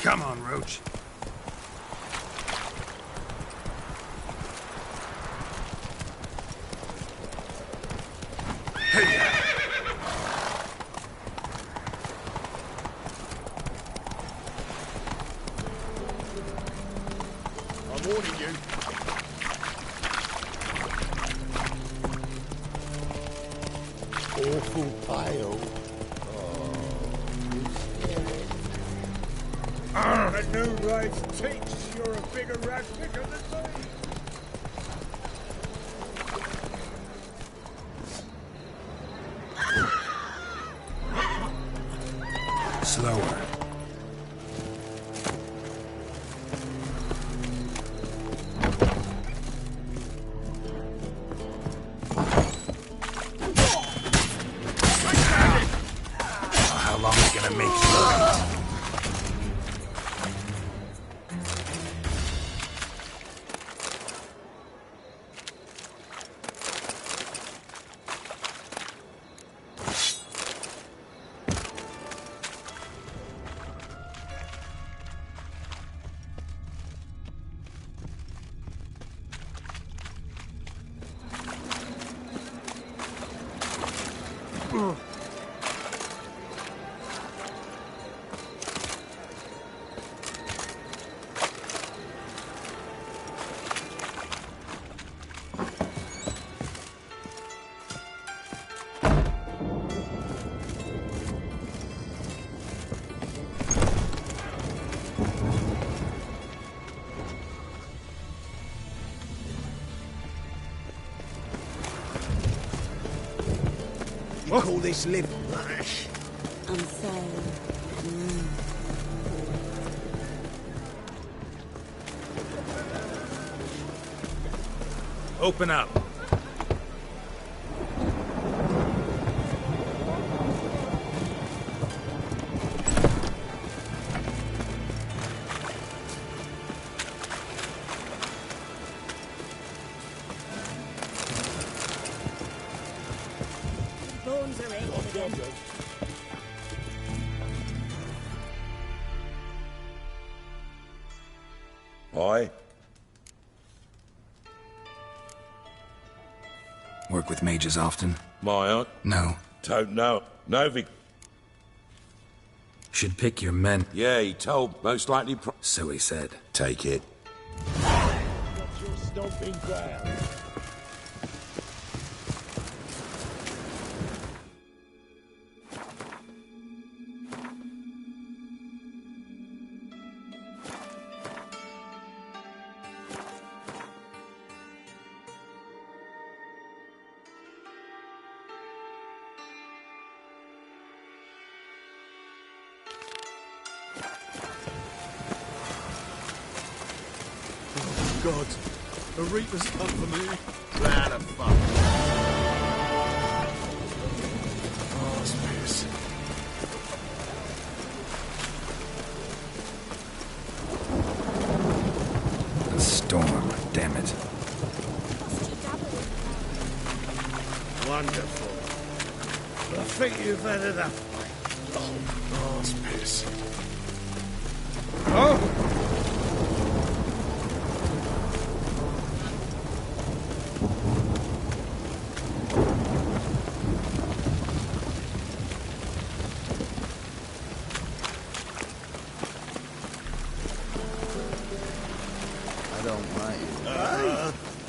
Come on, Roach. I'm warning you. Awful pale. A new life teaches you're a bigger rat picker than me. Slower. How long is it gonna make you wait? You call this living, Lash? I'm saying... Open up. bones are aching again. Aye. Work with mages often? My aunt? No. Don't know. No, Vic. Should pick your men. Yeah, he told. Most likely so he said. Take it. What's your stomping ground? God, the Reaper's come for me. Round of fuck. Oh, space. A storm, damn it. Wonderful. I think you've had enough. Oh, space. Oh!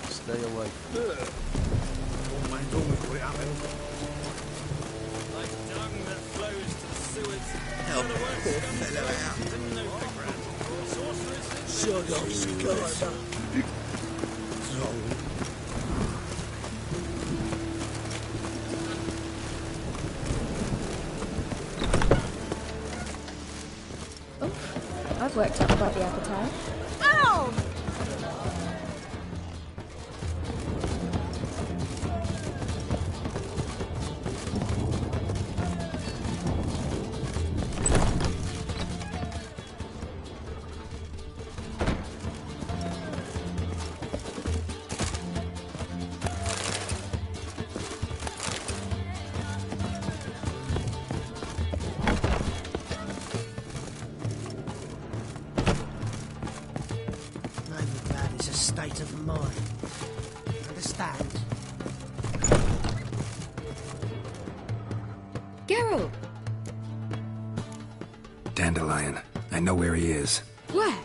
Stay away. Oh my God, what happened? Like dung that flows to the sewers. Help the poor fellow out. Didn't know background. Sorceress. Shut up, Zklinac. Oh, I've worked up quite the appetite. Ow! State of mind. Understand? Geralt! Dandelion. I know where he is. Where?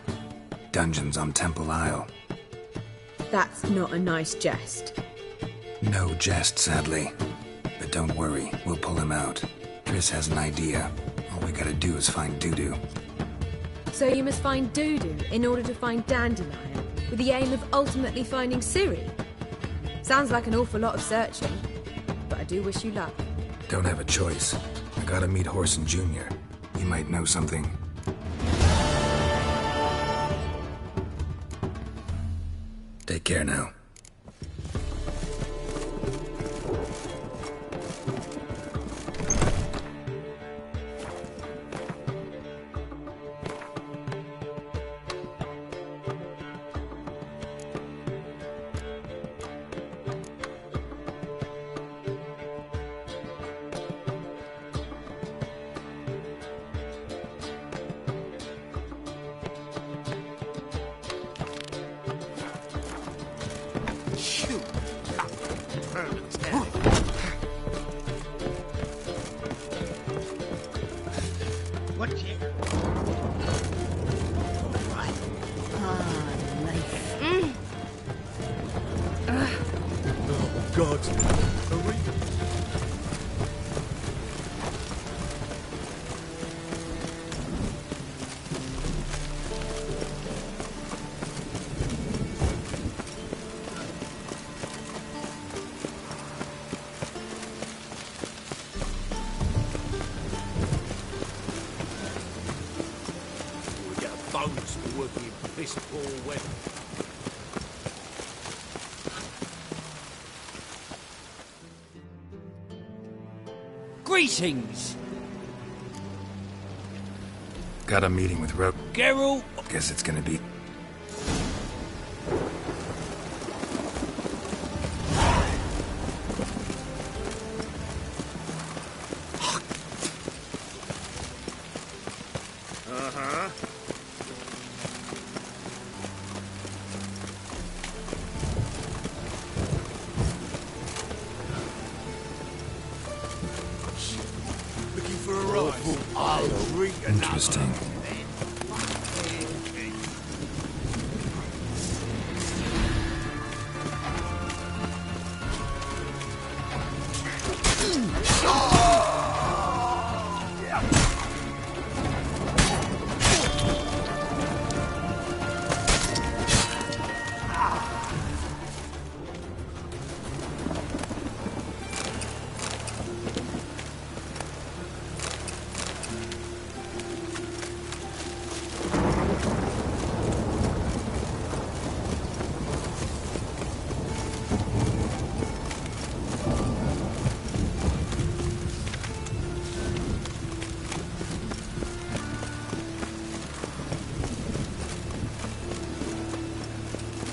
Dungeons on Temple Isle. That's not a nice jest. No jest, sadly. But don't worry, we'll pull him out. Triss has an idea. All we gotta do is find Dudu. So you must find Dudu in order to find Dandelion, with the aim of ultimately finding Ciri? Sounds like an awful lot of searching, but I do wish you luck. Don't have a choice. I gotta meet Horson Jr. He might know something. Take care now. Watch it. Right. Oh, God. The Reaper. We get a bonus for working in ps4 weather. Greetings! Got a meeting with Rogue. Geralt! Guess it's gonna be... Interesting.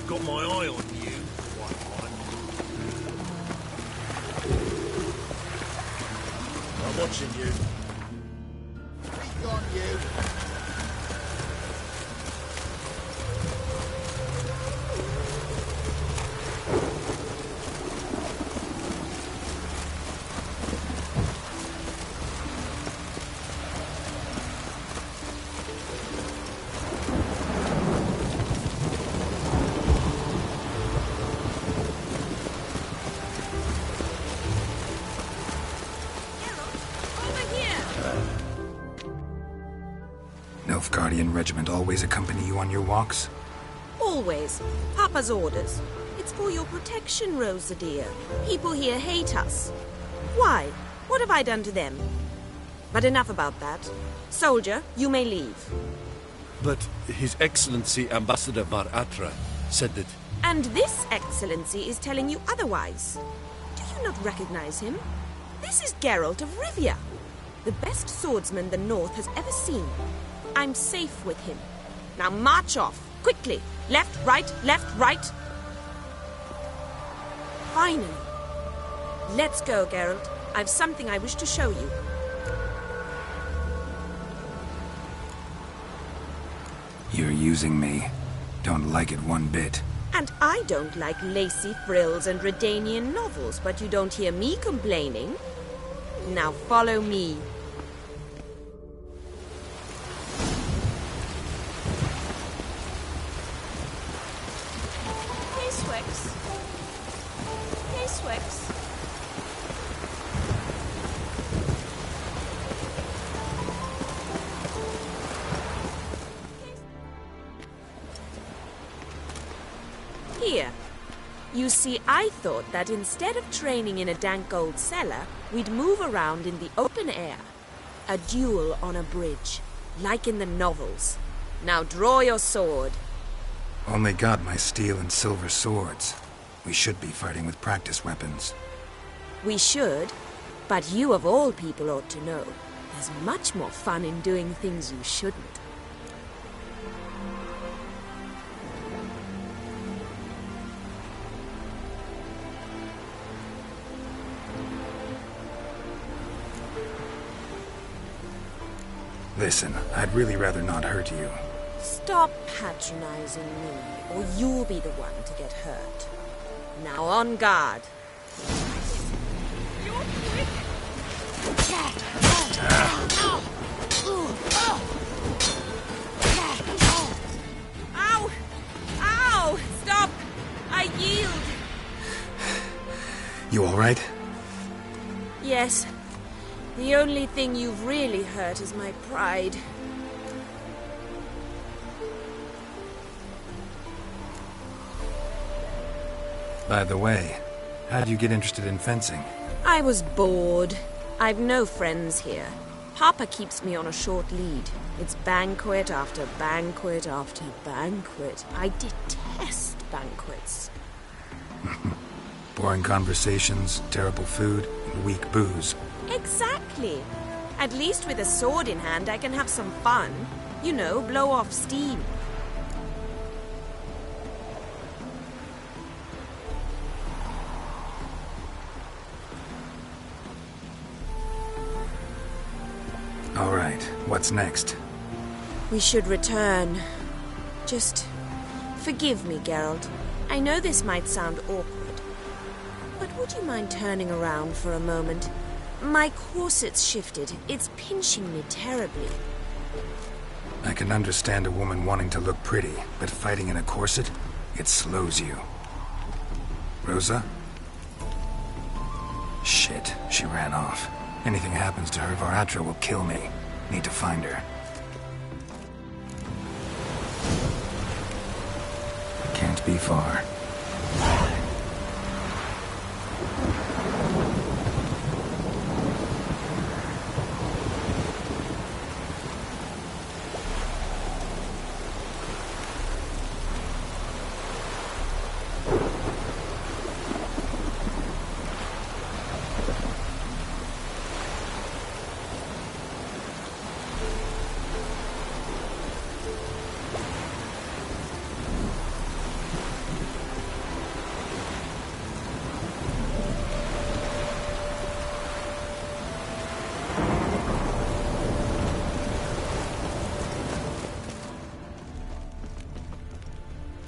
Got my eye on you, White One. I'm watching you. Be gone, you. Nilfgaardian regiment always accompany you on your walks? Always. Papa's orders. It's for your protection, Rosa dear. People here hate us. Why? What have I done to them? But enough about that. Soldier, you may leave. But His Excellency Ambassador Var Atra said that... And this Excellency is telling you otherwise. Do you not recognize him? This is Geralt of Rivia, the best swordsman the North has ever seen. I'm safe with him. Now march off, quickly. Left, right, Finally. Let's go, Geralt. I've something I wish to show you. You're using me. Don't like it one bit. And I don't like lacy frills and Redanian novels, but you don't hear me complaining. Now follow me. Here. You see, I thought that instead of training in a dank old cellar, we'd move around in the open air. A duel on a bridge, like in the novels. Now draw your sword. Only got my steel and silver swords. We should be fighting with practice weapons. We should, but you of all people ought to know. There's much more fun in doing things you shouldn't. Listen, I'd really rather not hurt you. Stop patronizing me, or you'll be the one to get hurt. Now on guard. Ow! Ow! Stop! I yield! You all right? Yes. The only thing you've really hurt is my pride. By the way, how'd you get interested in fencing? I was bored. I've no friends here. Papa keeps me on a short lead. It's banquet after banquet after banquet. I detest banquets. Boring conversations, terrible food, and weak booze. Exactly. At least with a sword in hand, I can have some fun. You know, blow off steam. All right, what's next? We should return. Just forgive me, Geralt. I know this might sound awkward, but would you mind turning around for a moment? My corset's shifted. It's pinching me terribly. I can understand a woman wanting to look pretty, but fighting in a corset, it slows you. Rosa? Shit, she ran off. Anything happens to her, Varatra will kill me. Need to find her. Can't be far.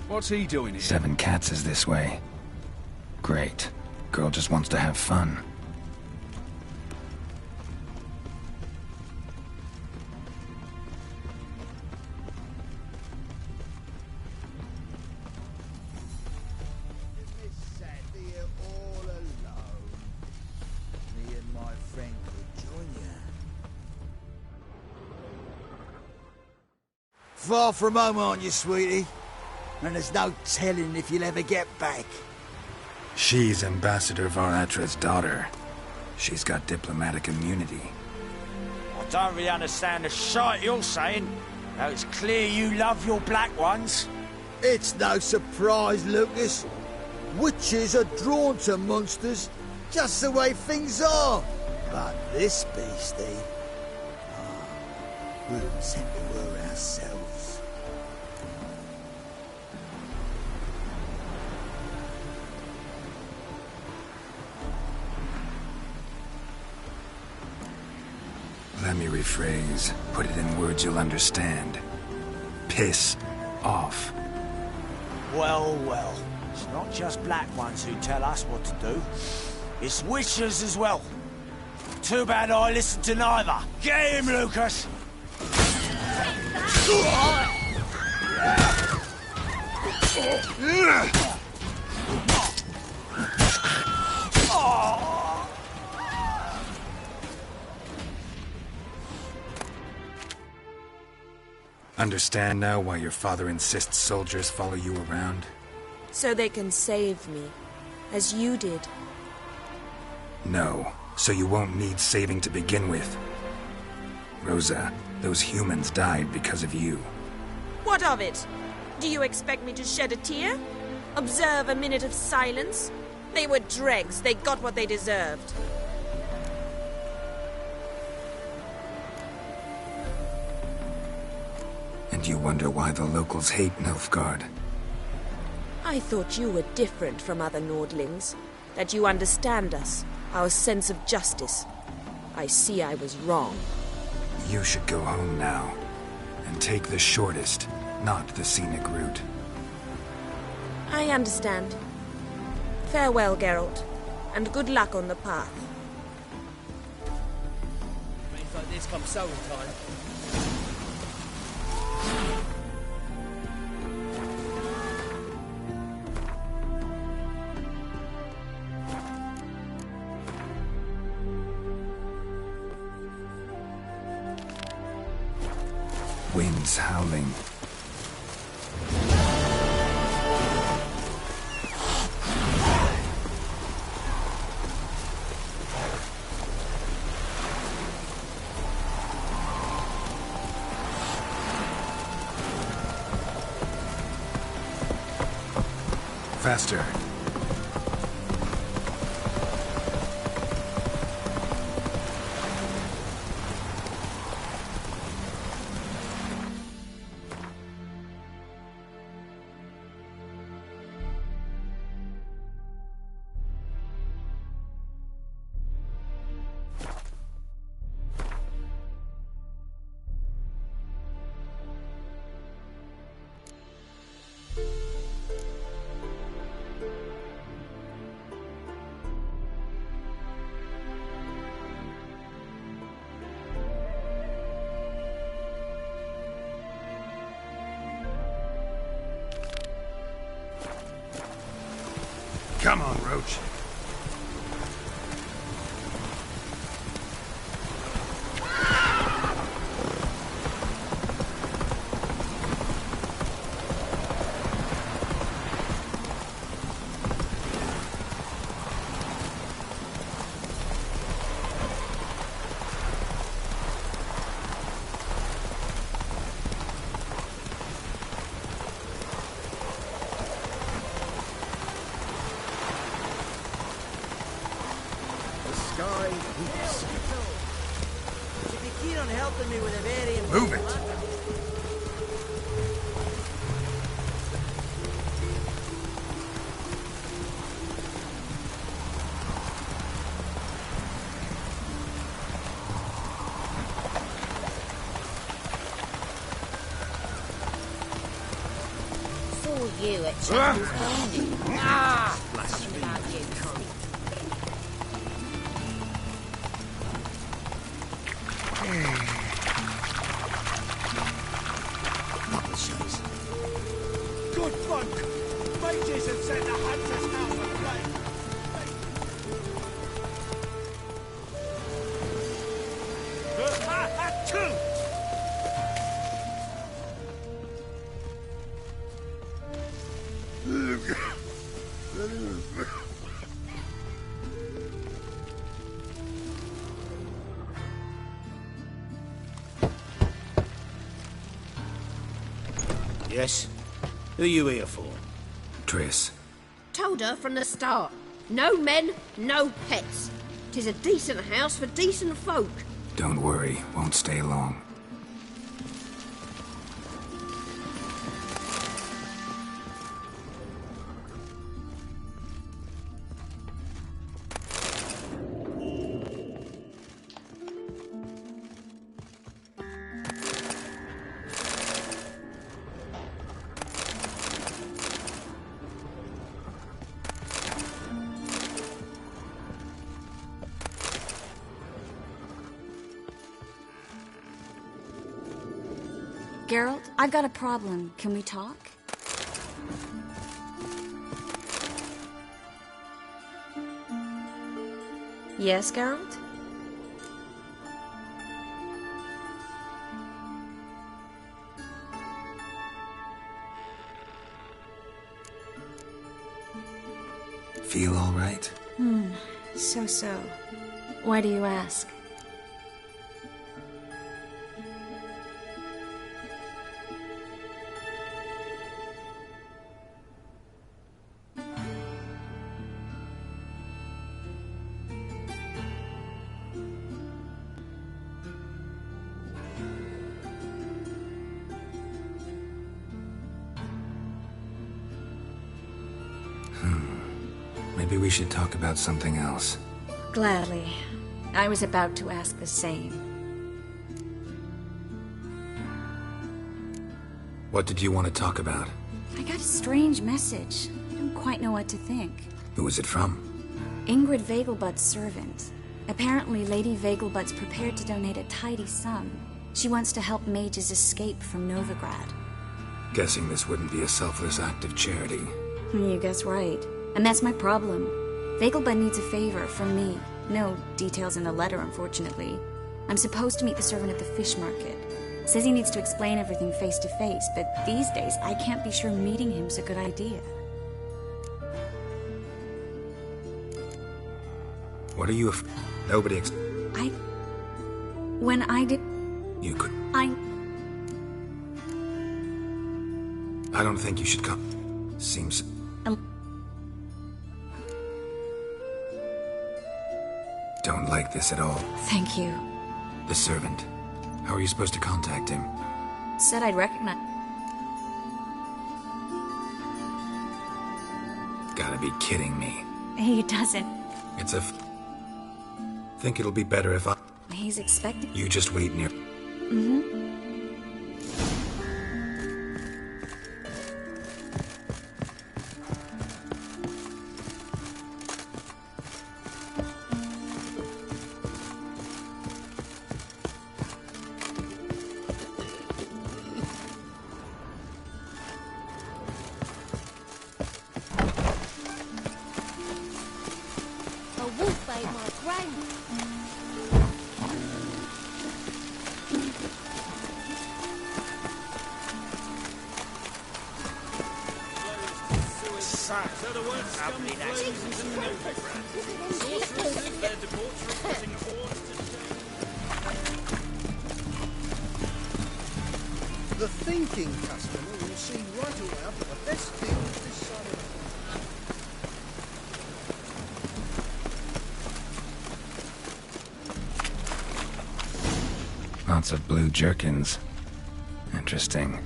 What's he doing here? 7 Cats is this way. Great. Girl just wants to have fun. Far from home, aren't you, sweetie? And there's no telling if you'll ever get back. She's Ambassador Varatra's daughter. She's got diplomatic immunity. I don't really understand the shite you're saying. Though it's clear you love your black ones. It's no surprise, Lucas. Witches are drawn to monsters, just the way things are. But this beastie... we wouldn't send to her ourselves. Let me rephrase. Put it in words you'll understand. Piss off. Well, well. It's not just black ones who tell us what to do. It's witches as well. Too bad I listened to neither. Get him, Lucas! Understand now why your father insists soldiers follow you around? So they can save me, as you did. No, so you won't need saving to begin with. Rosa, those humans died because of you. What of it? Do you expect me to shed a tear? Observe a minute of silence? They were dregs. They got what they deserved. And you wonder why the locals hate Nilfgaard. I thought you were different from other Nordlings. That you understand us, our sense of justice. I see I was wrong. You should go home now. And take the shortest, not the scenic route. I understand. Farewell, Geralt. And good luck on the path. Rains like this come sowing time. Winds howling. Faster. Come on, Roach. Move it. Saw you at Chapel's Landing. Blasphemy. Good folk! Mages have set the hunter's house aflame! Yes? Who are you here for? Triss. Told her from the start. No men, no pets. 'Tis a decent house for decent folk. Don't worry, won't stay long. Geralt, I've got a problem. Can we talk? Yes, Geralt? Feel all right? So. Why do you ask? Maybe we should talk about something else. Gladly. I was about to ask the same. What did you want to talk about? I got a strange message. I don't quite know what to think. Who was it from? Ingrid Vegelbud's servant. Apparently, Lady Vegelbud's prepared to donate a tidy sum. She wants to help mages escape from Novigrad. Guessing this wouldn't be a selfless act of charity. You guess right. And that's my problem. Vegelbud needs a favor from me. No details in the letter, unfortunately. I'm supposed to meet the servant at the fish market. Says he needs to explain everything face to face, but these days I can't be sure meeting him's a good idea. What are you Nobody When I did... You could... I don't think you should come. Seems... Don't like this at all. Thank you. The servant. How are you supposed to contact him? Said I'd recognize... Gotta be kidding me. He doesn't. It's a... Think it'll be better if I... He's expecting... You just wait near... wolf ate my grain. So the word scum flows into the military brand. Sorceresses, their debauchery putting horns to shame. The thinking customer will see right away after the best deals this side of Lots of blue jerkins. Interesting.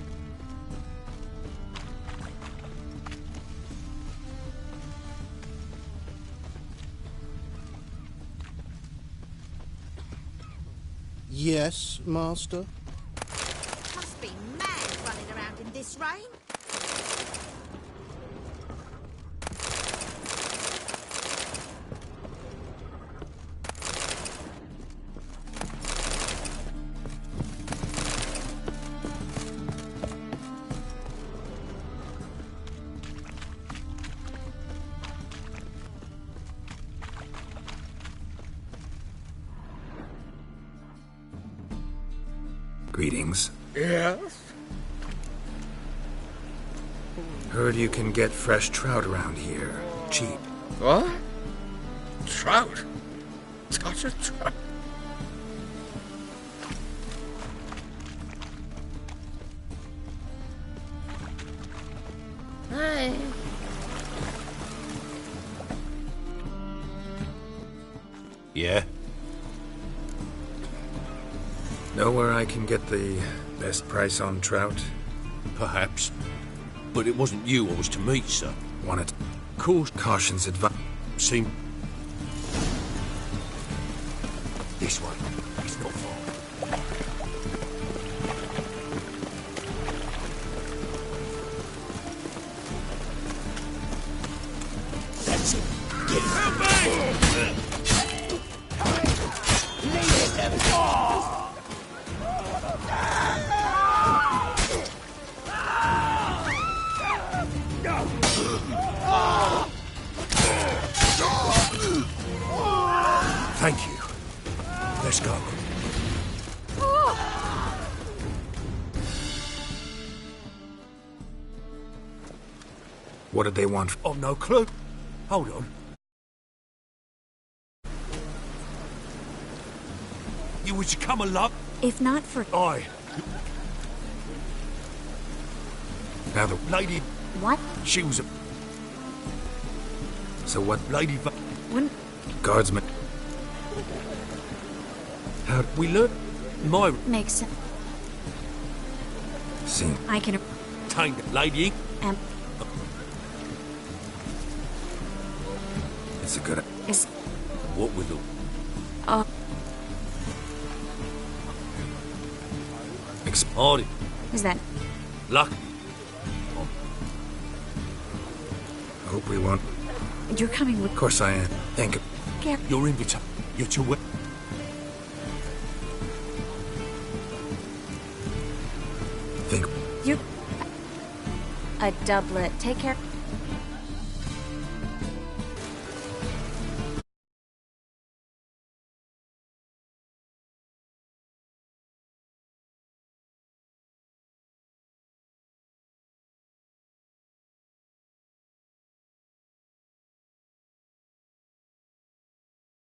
Yes, master? Must be mad running around in this rain. Greetings. Yes? Heard you can get fresh trout around here. Cheap. What? Trout? Such a trout? Hey. Yeah? Know where I can get the best price on trout? Perhaps. But it wasn't you I was to meet, sir. Wanted caution's advice. Seem... This way. It's not far. That's it. Get it. Help me! Leave them. Thank you. Let's go. What did they want? Oh, no clue. Hold on. You was to come along? If not for... Aye. Now the lady... What? She was a... So what? Lady... When... Guardsman. How we learn? My... Makes sense. See. I can... Tained lady. It's a good... Is... What with the... Exploded. Is that... Luck. Hope we won't. You're coming with... Of course I am. Think of... Your invitation. You're to wait. Think... You... A doublet. Take care...